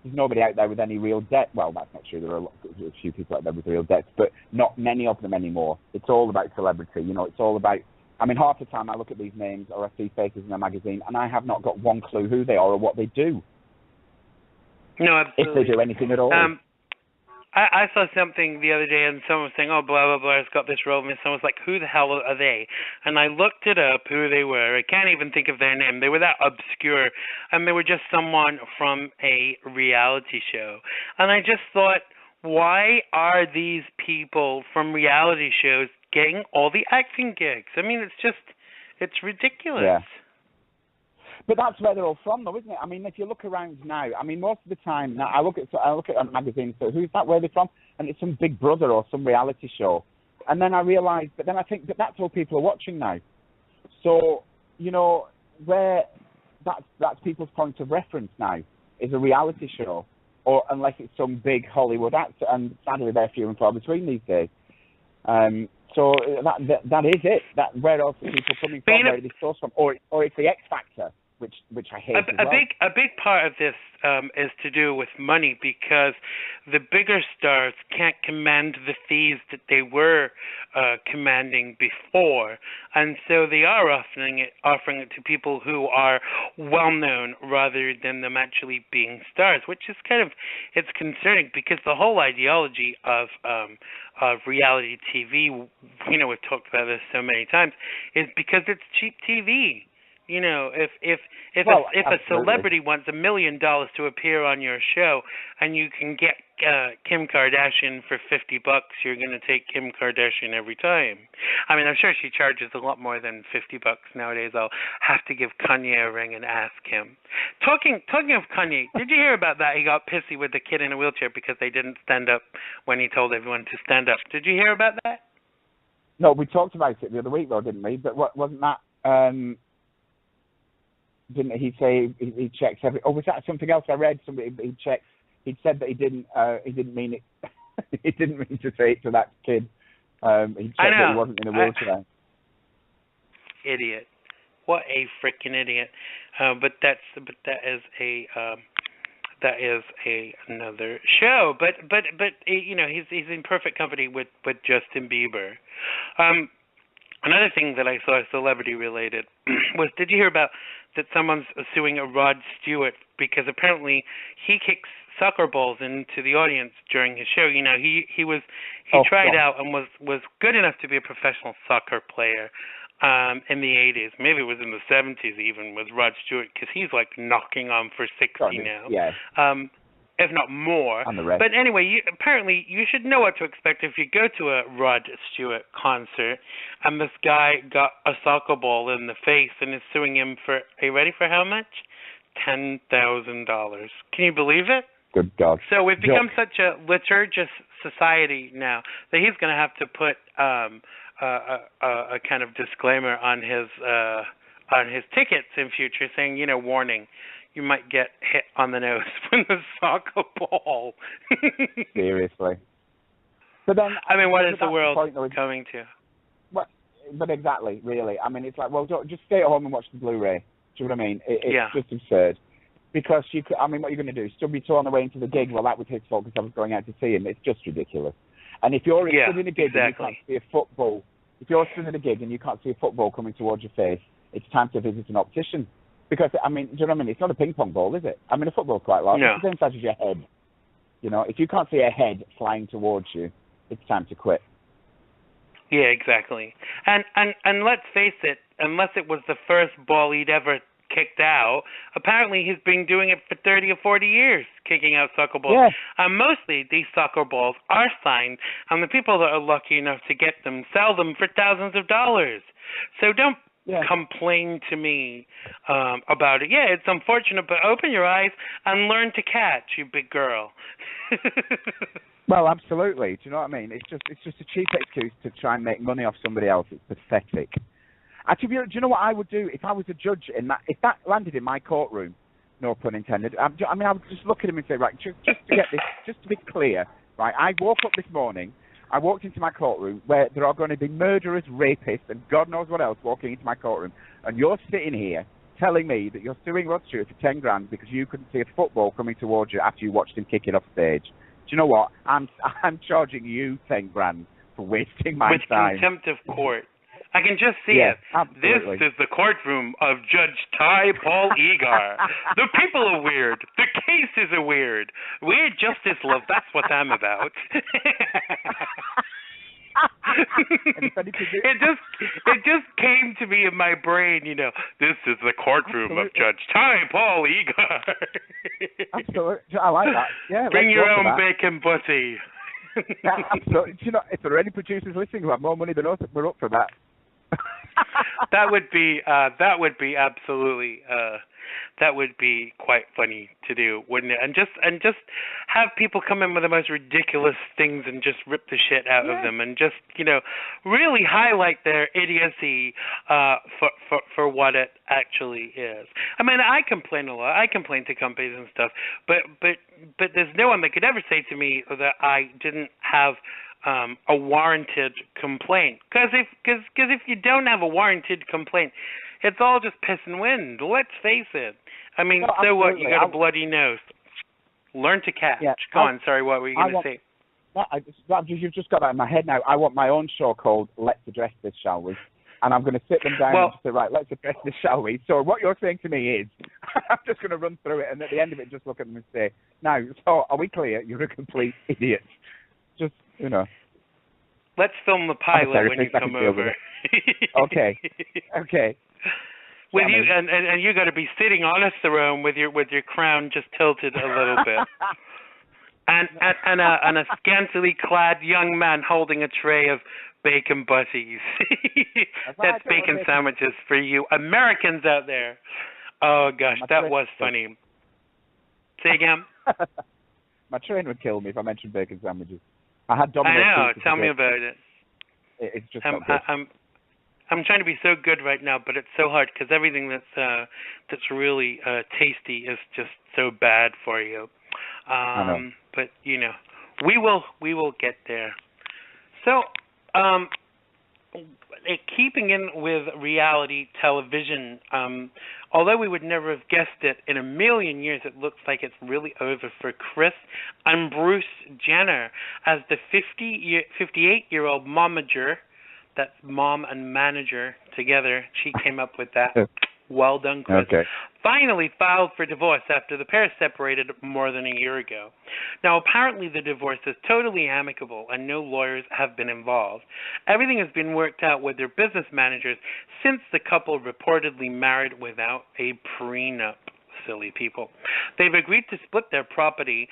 [SPEAKER 2] there's nobody out there with any real depth. Well, that's not true. There are a few people out there with real depth, but not many of them anymore. It's all about celebrity. It's all about, I mean, half the time I look at these names or I see faces in a magazine and I have not got one clue who they are or what they do.
[SPEAKER 1] No, absolutely.
[SPEAKER 2] If they do anything at all.
[SPEAKER 1] I saw something the other day, and someone was saying, oh, blah, blah, blah, has got this role, and someone was like, who the hell are they? And I looked it up, who they were. I can't even think of their name. They were that obscure, and they were just someone from a reality show. And I just thought, why are these people from reality shows getting all the acting gigs? I mean, it's ridiculous.
[SPEAKER 2] Yeah. But that's where they're all from, though, isn't it? I mean, if you look around now, I mean, most of the time now, I look at magazines. So who's that? Where they're from? And it's some Big Brother or some reality show. And then I realise, but then I think that that's all people are watching now. So where that's people's point of reference now is a reality show, or unless it's some big Hollywood actor, and sadly they're few and far between these days. So that is it. That where else are people coming from? Where are they sourced from? Or it's the X Factor. Which I hate as well.
[SPEAKER 1] A big part of this is to do with money, because the bigger stars can't command the fees that they were commanding before, and so they are offering it to people who are well known rather than them actually being stars, which is it's concerning, because the whole ideology of reality TV, we've talked about this so many times, is because it's cheap TV. If a celebrity wants $1 million to appear on your show, and you can get Kim Kardashian for $50, you're going to take Kim Kardashian every time. I mean, I'm sure she charges a lot more than $50 nowadays. I'll have to give Kanye a ring and ask him. Talking of Kanye, did you hear about that? He got pissy with the kid in a wheelchair because they didn't stand up when he told everyone to stand up. Did you hear about that?
[SPEAKER 2] No, we talked about it the other week, though, didn't we? But wasn't that? Didn't he say he checks every? Oh, was that something else I read? Somebody he checks. He said that he didn't mean it. He didn't mean to say it to that kid. He checked that he wasn't in a wheelchair.
[SPEAKER 1] Idiot! What a freaking idiot! But that is another show. But he's in perfect company with Justin Bieber. Another thing that I saw celebrity related was, did you hear about that someone's suing a Rod Stewart because apparently he kicks soccer balls into the audience during his show? He tried out and was good enough to be a professional soccer player in the 80s. Maybe it was in the 70s even with Rod Stewart, because he's like knocking on for 60 now.
[SPEAKER 2] Yeah.
[SPEAKER 1] If not more. But anyway, apparently you should know what to expect if you go to a Rod Stewart concert, and this guy got a soccer ball in the face and is suing him for, are you ready for how much? $10,000. Can you believe it?
[SPEAKER 2] Good God.
[SPEAKER 1] So we've become such a liturgious society now that he's going to have to put a kind of disclaimer on his tickets in future saying, warning, you might get hit on the nose with a soccer ball.
[SPEAKER 2] Seriously. But then,
[SPEAKER 1] I mean, what is the
[SPEAKER 2] that's
[SPEAKER 1] world
[SPEAKER 2] point, though,
[SPEAKER 1] coming to?
[SPEAKER 2] But exactly, really. I mean, it's like, well, just stay at home and watch the Blu-ray. Do you know what I mean? It's just absurd. Because you could, I mean, what are you going to do? Stub your toe on the way into the gig? Well, that was his fault because I was going out to see him. It's just ridiculous. And if you're stood in a gig and you can't see a football, if you're stood in a gig and you can't see a football coming towards your face, it's time to visit an optician. Because, I mean, do you know what I mean? It's not a ping pong ball, is it? I mean, a football's quite large.
[SPEAKER 1] No.
[SPEAKER 2] It's the same size as your head. You know, if you can't see a head flying towards you, it's time to quit.
[SPEAKER 1] Yeah, exactly. And let's face it, unless it was the first ball he'd ever kicked out, apparently he's been doing it for 30 or 40 years, kicking out soccer balls.
[SPEAKER 2] Yeah.
[SPEAKER 1] Mostly these soccer balls are signed, and the people that are lucky enough to get them sell them for thousands of dollars. So don't complain to me about it. Yeah, it's unfortunate, but open your eyes and learn to catch, you big girl.
[SPEAKER 2] Well, absolutely. Do you know what I mean? It's just a cheap excuse to try and make money off somebody else. It's pathetic. Actually, do you know what I would do if I was a judge in that? If that landed in my courtroom, no pun intended. I mean, I would just look at him and say, right, just to get this, just to be clear, right? I woke up this morning. I walked into my courtroom where there are going to be murderers, rapists, and God knows what else walking into my courtroom, and you're sitting here telling me that you're suing Rod Stewart for 10 grand because you couldn't see a football coming towards you after you watched him kick it off stage. Do you know what? I'm charging you 10 grand for wasting my time.
[SPEAKER 1] With contempt of court. I can just see it.
[SPEAKER 2] Absolutely.
[SPEAKER 1] This is the courtroom of Judge Tyhe Paul Egar. The people are weird. The cases are weird. Weird justice, love. That's what I'm about. It just came to me in my brain, you know. This is the courtroom of Judge Tyhe Paul Egar.
[SPEAKER 2] Absolutely. I like that. Yeah.
[SPEAKER 1] Bring your own bacon butty.
[SPEAKER 2] Absolutely. You know, if there are any producers listening who have more money than us, we're up for that.
[SPEAKER 1] That would be absolutely that would be quite funny to do, wouldn't it? And just have people come in with the most ridiculous things and just rip the shit out of them, and just, you know, really highlight their idiocy for what it actually is. I mean, I complain a lot. I complain to companies and stuff, but there's no one that could ever say to me that I didn't have a warranted complaint. Because if you don't have a warranted complaint, it's all just piss and wind. Let's face it. I mean, well, so what? You got a bloody nose. Learn to catch. Yeah, Go on. Sorry, what were you going to say?
[SPEAKER 2] You've just got that in my head now. I want my own show called Let's Address This, Shall We? And I'm going to sit them down and say, right, let's address this, shall we? So what you're saying to me is, I'm just going to run through it, and at the end of it, just look at them and say, now, so are we clear? You're a complete idiot. Just, you know.
[SPEAKER 1] Let's film the pilot when you come over.
[SPEAKER 2] Okay.
[SPEAKER 1] With you, and you got to be sitting on a throne with your crown just tilted a little bit, and a scantily clad young man holding a tray of bacon butties. That's bacon sandwiches for you Americans out there. Oh gosh, that was funny. Say again.
[SPEAKER 2] My train would kill me if I mentioned bacon sandwiches. I had Domino's.
[SPEAKER 1] I know. Tell me about it.
[SPEAKER 2] It's just not good.
[SPEAKER 1] I'm trying to be so good right now, but it's so hard because everything that's really tasty is just so bad for you.
[SPEAKER 2] I know.
[SPEAKER 1] But you know, we will get there. So, keeping in with reality television, although we would never have guessed it in a million years, it looks like it's really over for Kris and Bruce Jenner as the 58-year-old momager. That's mom and manager together. She came up with that. Well done, Kris. Okay. Finally filed for divorce after the pair separated more than a year ago. Now, apparently the divorce is totally amicable and no lawyers have been involved. Everything has been worked out with their business managers since the couple reportedly married without a prenup. Silly people. They've agreed to split their property.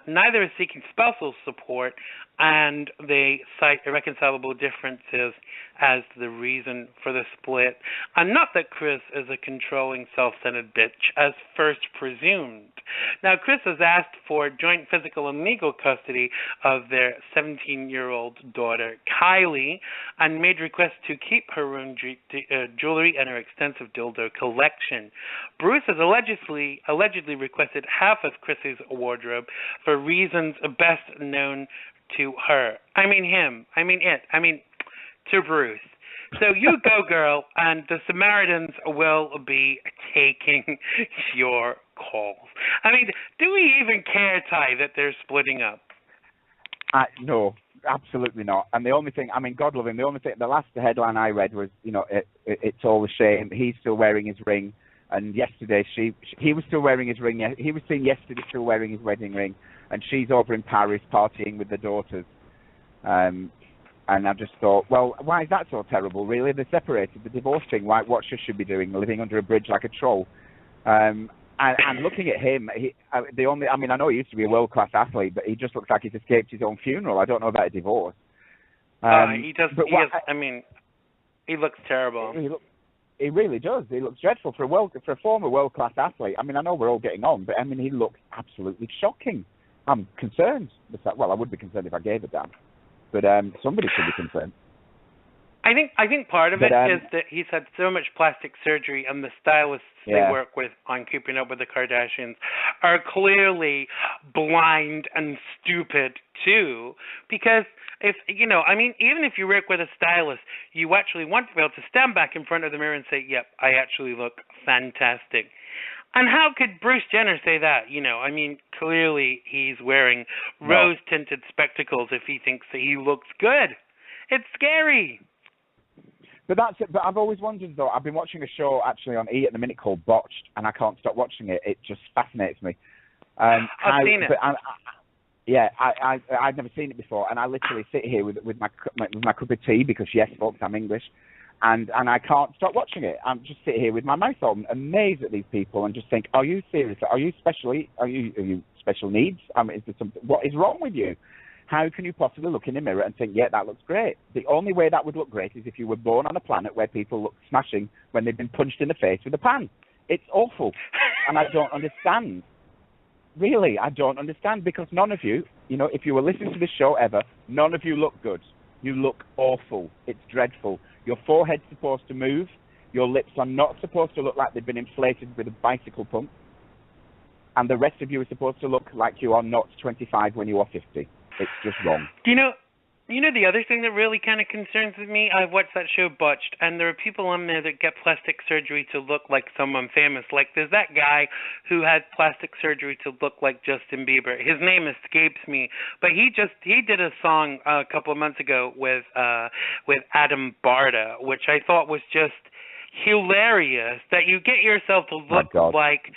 [SPEAKER 1] Neither is seeking spousal support, and they cite irreconcilable differences as the reason for the split. And not that Chris is a controlling, self-centered bitch, as first presumed. Now, Chris has asked for joint physical and legal custody of their 17-year-old daughter, Kylie, and made requests to keep her own jewelry and her extensive dildo collection. Bruce has allegedly requested half of Chris's wardrobe for reasons best known to her. I mean him. I mean it. I mean to Bruce. So you go, girl, and the Samaritans will be taking your calls. I mean, do we even care, Ty, that they're splitting up?
[SPEAKER 2] No, absolutely not. And the only thing, I mean, God love him, the last headline I read was, it's all a shame. He's still wearing his ring. And yesterday, he was still wearing his ring. He was seen yesterday still wearing his wedding ring. And she's over in Paris partying with the daughters. And I just thought, well, why is that so terrible, really? They're separated, the divorce thing. What should she be doing, living under a bridge like a troll? And looking at him, I know he used to be a world-class athlete, but he just looks like he's escaped his own funeral. I don't know about a divorce.
[SPEAKER 1] He does. He looks terrible.
[SPEAKER 2] He really does. He looks dreadful for a former world-class athlete. I mean, I know we're all getting on, but I mean, he looks absolutely shocking. I'm concerned. Well, I would be concerned if I gave a damn, but somebody should be concerned.
[SPEAKER 1] I think part of it is that he's had so much plastic surgery, and the stylists they work with on Keeping Up with the Kardashians are clearly blind and stupid too. Because even if you work with a stylist, you actually want to be able to stand back in front of the mirror and say, "Yep, I actually look fantastic." And how could Bruce Jenner say that? Clearly he's wearing rose-tinted spectacles if he thinks that he looks good. It's scary.
[SPEAKER 2] But that's it. But I've always wondered, though. I've been watching a show actually on E! At the minute called Botched, and I can't stop watching it. It just fascinates me.
[SPEAKER 1] I've seen it.
[SPEAKER 2] I'd never seen it before, and I literally sit here with my cup of tea because yes, folks, I'm English, and I can't stop watching it. I'm just sit here with my mouth open, amazed at these people, and just think, are you serious? Are you special needs? Is there something? What is wrong with you? How can you possibly look in the mirror and think, yeah, that looks great? The only way that would look great is if you were born on a planet where people look smashing when they've been punched in the face with a pan. It's awful, and I don't understand. Really, I don't understand, because none of you, if you were listening to this show ever, none of you look good. You look awful. It's dreadful. Your forehead's supposed to move. Your lips are not supposed to look like they've been inflated with a bicycle pump. And the rest of you are supposed to look like you are not 25 when you are 50. It's just wrong.
[SPEAKER 1] The other thing that really kind of concerns me, I've watched that show Botched, and there are people on there that get plastic surgery to look like someone famous. Like, there's that guy who had plastic surgery to look like Justin Bieber. His name escapes me, but he did a song a couple of months ago with Adam Barta, which I thought was just hilarious, that you get yourself to look like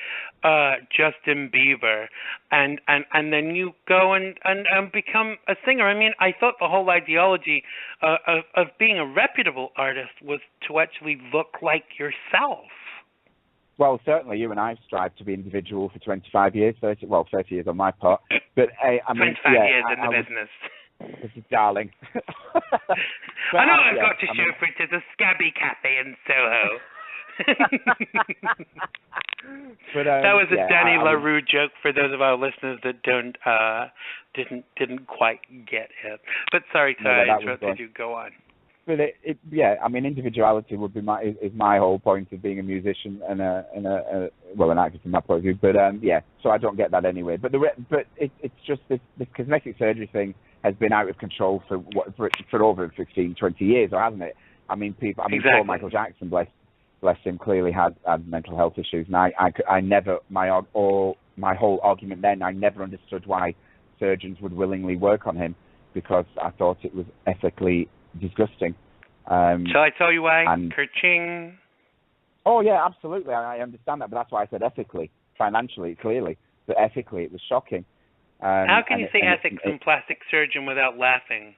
[SPEAKER 1] Justin Bieber, and then you go and become a singer. I mean, I thought the whole ideology of being a reputable artist was to actually look like yourself.
[SPEAKER 2] Well, certainly you and I have strived to be individual for 25 years, 30 years on my part. But
[SPEAKER 1] 25 years in the business.
[SPEAKER 2] This is darling.
[SPEAKER 1] I know I've got to chauffeur to the Scabby Cafe in Soho. That was a Danny LaRue joke for those of our listeners that didn't quite get it. But sorry, Ty, I interrupted you. Go on.
[SPEAKER 2] But individuality would be my whole point of being a musician and an actor from my point of view. But so I don't get that anyway. But it's just this cosmetic surgery thing has been out of control for over 15, 20 years, or hasn't it? Exactly. Poor Michael Jackson, bless him, clearly had mental health issues, and I never, my whole argument then, I never understood why surgeons would willingly work on him, because I thought it was ethically disgusting.
[SPEAKER 1] Shall I tell you why? Kerching.
[SPEAKER 2] Oh yeah, absolutely. I understand that, but that's why I said ethically, financially, clearly, but ethically, it was shocking.
[SPEAKER 1] How can you say ethics in plastic surgeon without laughing?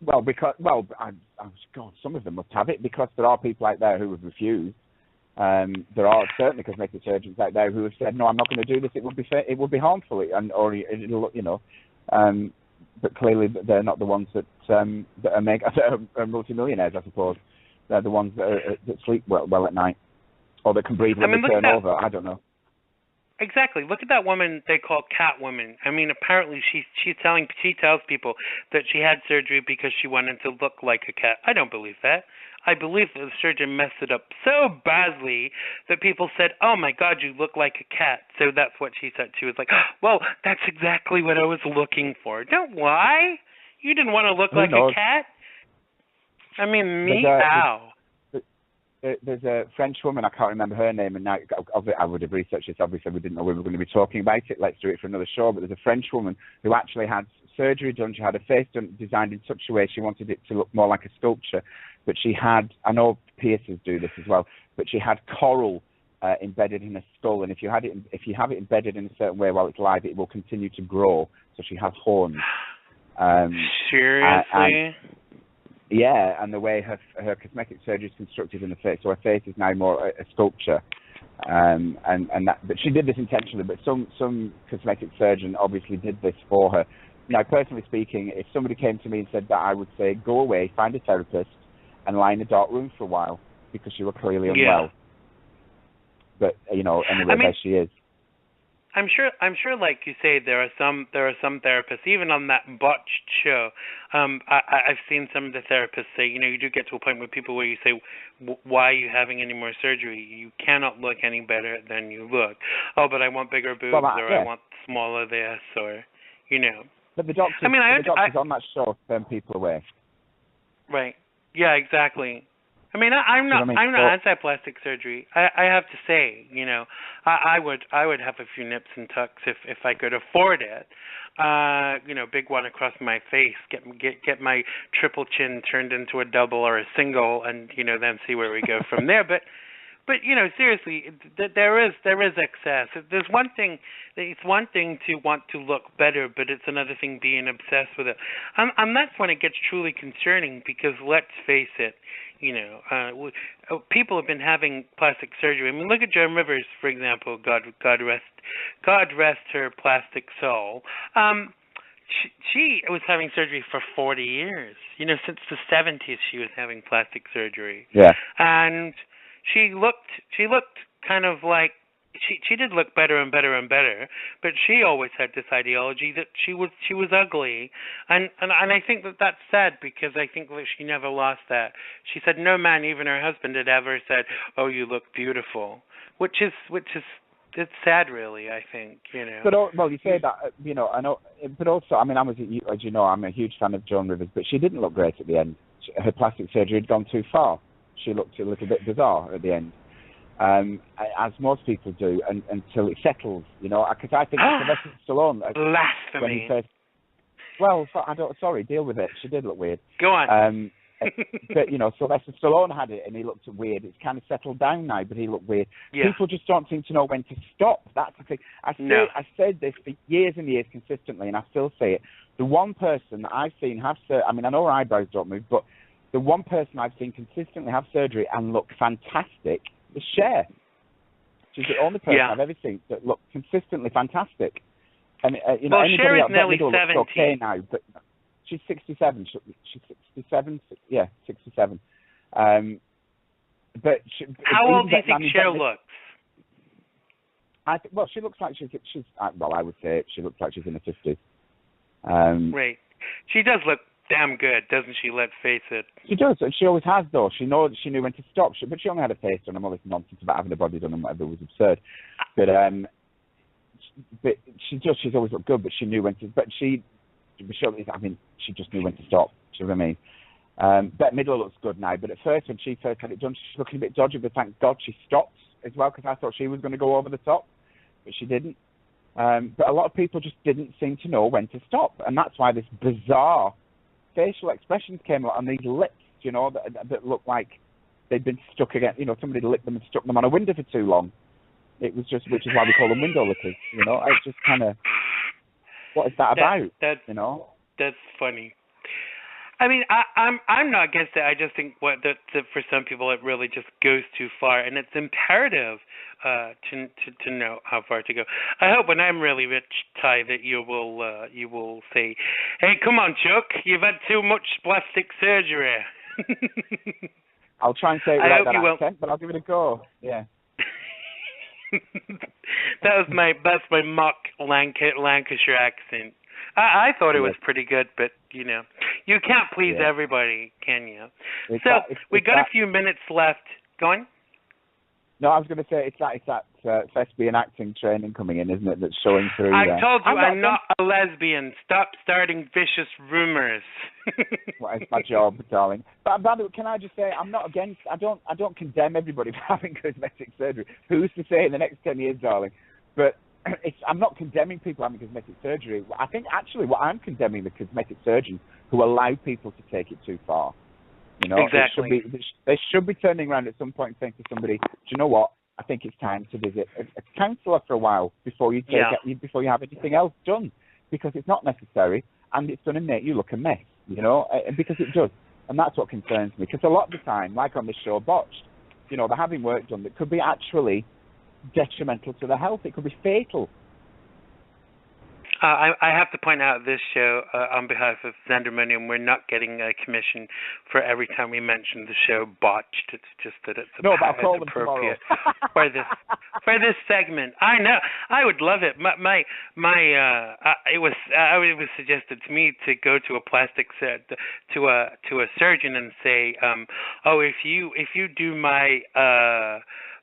[SPEAKER 2] Well, God, some of them must have it, because there are people out there who have refused. There are certainly cosmetic surgeons out there who have said, "No, I'm not going to do this. It would be harmful, but clearly they're not the ones that are multimillionaires, I suppose. They're the ones that sleep well at night, or that can breathe when they turn over. I don't know.
[SPEAKER 1] Exactly. Look at that woman they call Catwoman. I mean, apparently she tells people that she had surgery because she wanted to look like a cat. I don't believe that. I believe that the surgeon messed it up so badly that people said, "Oh my God, you look like a cat." So that's what she said. She was like, "Well, that's exactly what I was looking for." Don't lie. You didn't want to look like a cat. I mean, meow.
[SPEAKER 2] There's a French woman, I can't remember her name, and now I would have researched this. Obviously, we didn't know we were going to be talking about it. Let's do it for another show. But there's a French woman who actually had surgery done. She had her face designed in such a way she wanted it to look more like a sculpture. But she had, I know piercers do this as well, but she had coral embedded in her skull, and if you have it embedded in a certain way while it's live, it will continue to grow. So she has horns.
[SPEAKER 1] Seriously?
[SPEAKER 2] Yeah, and the way her cosmetic surgery is constructed in the face, so her face is now more a sculpture, and that. But she did this intentionally. But some cosmetic surgeon obviously did this for her. Now, personally speaking, if somebody came to me and said that, I would say, go away, find a therapist, and lie in a dark room for a while because you were clearly unwell. But anyway, there she is.
[SPEAKER 1] I'm sure, like you say, there are some therapists, even on that botched show. I've seen some of the therapists say, you do get to a point with people where you say, why are you having any more surgery? You cannot look any better than you look. Oh, but I want bigger boobs, I want smaller this, or,
[SPEAKER 2] But the doctors, the doctors on that show turn people away.
[SPEAKER 1] Right. Yeah, exactly. I mean, I'm not anti-plastic surgery. I have to say, I would have a few nips and tucks if I could afford it. Big one across my face, get my triple chin turned into a double or a single, and then see where we go from there. But seriously, there is excess. There's one thing. It's one thing to want to look better, but it's another thing being obsessed with it. And that's when it gets truly concerning, because let's face it, people have been having plastic surgery. I mean, look at Joan Rivers, for example. God rest her plastic soul. She was having surgery for 40 years. Since the 70s, she was having plastic surgery.
[SPEAKER 2] Yeah.
[SPEAKER 1] And she looked kind of like she did look better and better and better, but she always had this ideology that she was ugly, and I think that's sad, because I think that she never lost that. She said no man, even her husband, had ever said, "Oh, you look beautiful," which is it's sad, really. I think
[SPEAKER 2] But you say that, I know, but also, I mean, as you know, I'm a huge fan of Joan Rivers, but she didn't look great at the end. Her plastic surgery had gone too far. She looked a little bit bizarre at the end, as most people do, until it settles. Because I think Sylvester Stallone.
[SPEAKER 1] Blasphemy.
[SPEAKER 2] Deal with it. She did look weird.
[SPEAKER 1] Go on.
[SPEAKER 2] But Sylvester Stallone had it, and he looked weird. It's kind of settled down now, but he looked weird.
[SPEAKER 1] Yeah.
[SPEAKER 2] People just don't seem to know when to stop. That's the thing. I said this for years and years consistently, and I still say it. The one person that I've seen I know her eyebrows don't move, but the one person I've seen consistently have surgery and look fantastic is Cher. She's the only person I've ever seen that looked consistently fantastic. And
[SPEAKER 1] Cher is nearly 70.
[SPEAKER 2] Looks okay now, but she's 67. She's 67. Yeah, 67. But
[SPEAKER 1] how old do you think Cher looks?
[SPEAKER 2] She looks like she's. I would say she looks like she's in her 50s.
[SPEAKER 1] Right. She does look damn good, doesn't she? Let's face it.
[SPEAKER 2] She does, and she always has, though. She knew when to stop. But she only had a face done, and all this nonsense about having a body done and whatever was absurd. But she's always looked good. But she knew when to. But she just knew when to stop. Do you know what I mean? Bette Midler looks good now, but at first, when she first had it done, she's looking a bit dodgy. But thank God she stopped as well, because I thought she was going to go over the top, but she didn't. But a lot of people just didn't seem to know when to stop, and that's why this bizarre facial expressions came out on these lips, that looked like they'd been stuck again. Somebody licked them and stuck them on a window for too long. It was just, which is why we call them window lickers. It's just kind of, what is that about?
[SPEAKER 1] That's funny. I mean, I'm not against it. I just think that for some people it really just goes too far, and it's imperative to know how far to go. I hope when I'm really rich, Ty, that you will say, "Hey, come on, Chuck, you've had too much plastic surgery."
[SPEAKER 2] I'll try and say it
[SPEAKER 1] I
[SPEAKER 2] without
[SPEAKER 1] hope you
[SPEAKER 2] that
[SPEAKER 1] will.
[SPEAKER 2] accent, but I'll give it a go. Yeah.
[SPEAKER 1] That's my mock Lancashire accent. I thought it was pretty good, but you can't please everybody, can you? We got a few minutes left. Go on.
[SPEAKER 2] No, I was going to say it's that thespian acting training coming in, isn't it? That's showing through.
[SPEAKER 1] I told you I'm not a lesbian. Stop starting vicious rumors.
[SPEAKER 2] Well, it's my job, darling. But by the way, can I just say I'm not against. I don't condemn everybody for having cosmetic surgery. Who's to say in the next 10 years, darling? But I'm not condemning people having cosmetic surgery. I think actually what I'm condemning the cosmetic surgeons who allow people to take it too far. You know,
[SPEAKER 1] exactly.
[SPEAKER 2] They should be turning around at some point and saying to somebody, "Do you know what? I think it's time to visit a counsellor for a while before you before you have anything else done, because it's not necessary and it's going to make you look a mess." You know, because it does, and that's what concerns me. Because a lot of the time, like on this show, botched, you know, they're having work done that could be actually detrimental to their health. It could be fatal.
[SPEAKER 1] I have to point out this show, on behalf of Xandermonium, we're not getting a commission for every time we mention the show botched. It's just that it's appropriate for this segment. I know. I would love it. It was suggested to me to go to a plastic to a surgeon and say, if you do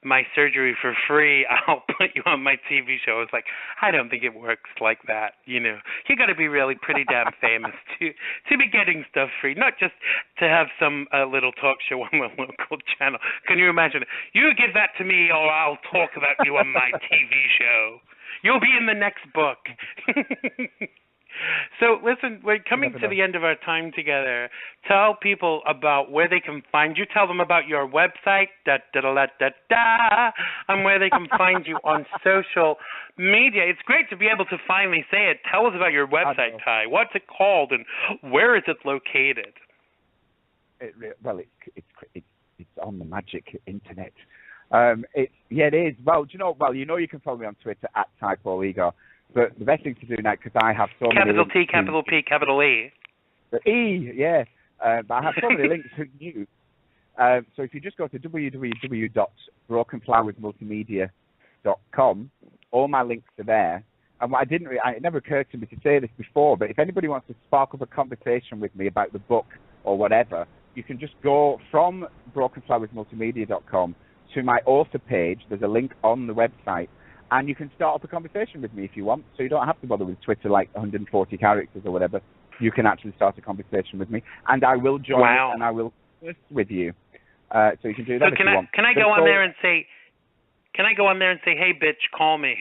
[SPEAKER 1] my surgery for free, I'll put you on my TV show. It's like, I don't think it works like that. You know, you got to be really pretty damn famous to be getting stuff free, not just to have some little talk show on the local channel. Can you imagine? You give that to me, or I'll talk about you on my TV show. You'll be in the next book. So listen, we're coming to the end of our time together. Tell people about where they can find you. Tell them about your website, and where they can find you on social media. It's great to be able to finally say it. Tell us about your website, Ty. What's it called, and where is it located?
[SPEAKER 2] It's on the magic internet. It is. Well, do you know? Well, you can follow me on Twitter at Egar. But the best thing to do now, because I have so many links.
[SPEAKER 1] Capital T, capital P, capital E.
[SPEAKER 2] The E, yeah. But I have so many links to you. So if you just go to www.brokenflowersmultimedia.com, all my links are there. And what it never occurred to me to say this before, but if anybody wants to spark up a conversation with me about the book or whatever, you can just go from brokenflowersmultimedia.com to my author page. There's a link on the website. And you can start up a conversation with me if you want, so you don't have to bother with Twitter like 140 characters or whatever. You can actually start a conversation with me, and I will join and I will converse with you. So you can do that if you want.
[SPEAKER 1] Can I go on there and say, hey, bitch, call me?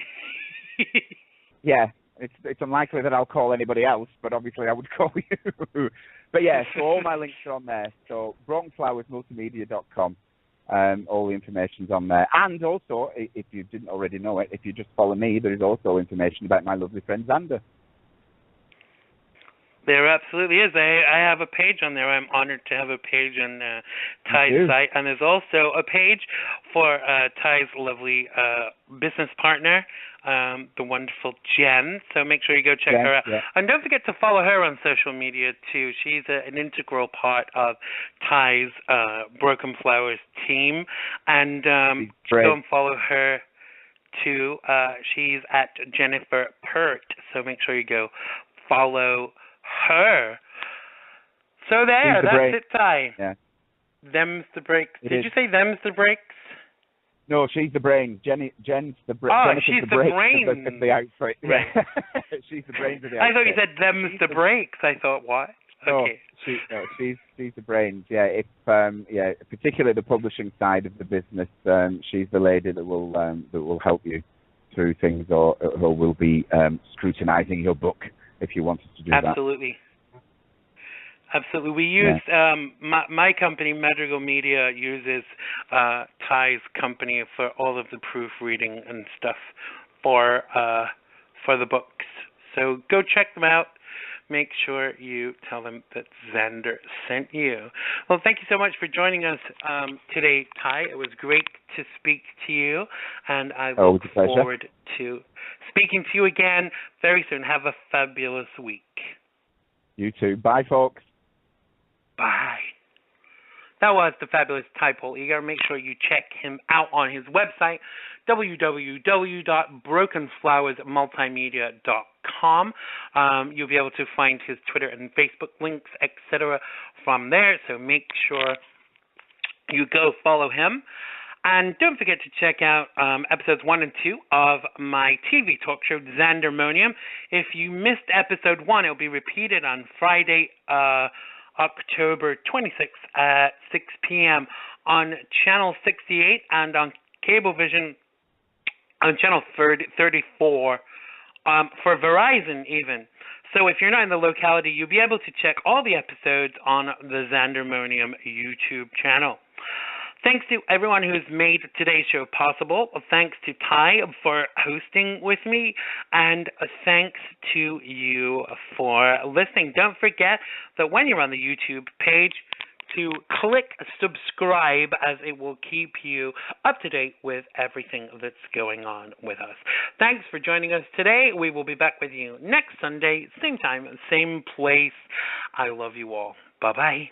[SPEAKER 2] Yeah, it's unlikely that I'll call anybody else, but obviously I would call you. But yeah, so all my links are on there. So brokenflowersmultimedia.com. All the information's on there. And also, if you didn't already know it, if you just follow me, there is also information about my lovely friend Xander.
[SPEAKER 1] There absolutely is. I have a page on there. I'm honored to have a page on Tyhe's site. And there's also a page for Tyhe's lovely business partner, the wonderful Jen. So make sure you go check her out. Yeah. And don't forget to follow her on social media, too. She's an integral part of Tyhe's Broken Flowers team. And go and follow her, too. She's at Jennifer Pert. So make sure you go follow her. So that's it, Ty.
[SPEAKER 2] Yeah.
[SPEAKER 1] Them's the breaks. Did you say them's the breaks?
[SPEAKER 2] No, she's the brain. Jen's the brain.
[SPEAKER 1] Oh, she's the brain.
[SPEAKER 2] Of the outfit.
[SPEAKER 1] Right.
[SPEAKER 2] She's the brains of the outfit.
[SPEAKER 1] I thought you said them's the breaks. I thought, what? Okay.
[SPEAKER 2] She's the brains. Yeah, particularly the publishing side of the business. She's the lady that will help you through things, or will be scrutinizing your book if you want us to do that.
[SPEAKER 1] Absolutely. We use my company, Madrigal Media, uses Tyhe's company for all of the proofreading and stuff for the books. So go check them out. make sure you tell them that Xander sent you. Well, thank you so much for joining us today, Tyhe. It was great to speak to you, and I look forward to speaking to you again very soon. Have a fabulous week.
[SPEAKER 2] You too. Bye, folks.
[SPEAKER 1] Bye. That was the fabulous Tyhe Egar. Make sure you check him out on his website, www.brokenflowersmultimedia.com. You'll be able to find his Twitter and Facebook links, etc. from there, so make sure you go follow him. And don't forget to check out episodes 1 and 2 of my TV talk show, Xandermonium. If you missed episode 1, it'll be repeated on Friday, October 26th at 6 p.m. on Channel 68 and on Cablevision on Channel 34 for Verizon even. So if you're not in the locality, you'll be able to check all the episodes on the Xandermonium YouTube channel. Thanks to everyone who's made today's show possible. Thanks to Tyhe for hosting with me, and thanks to you for listening. Don't forget that when you're on the YouTube page, to click subscribe, as it will keep you up to date with everything that's going on with us. Thanks for joining us today. We will be back with you next Sunday, same time, same place. I love you all. Bye-bye.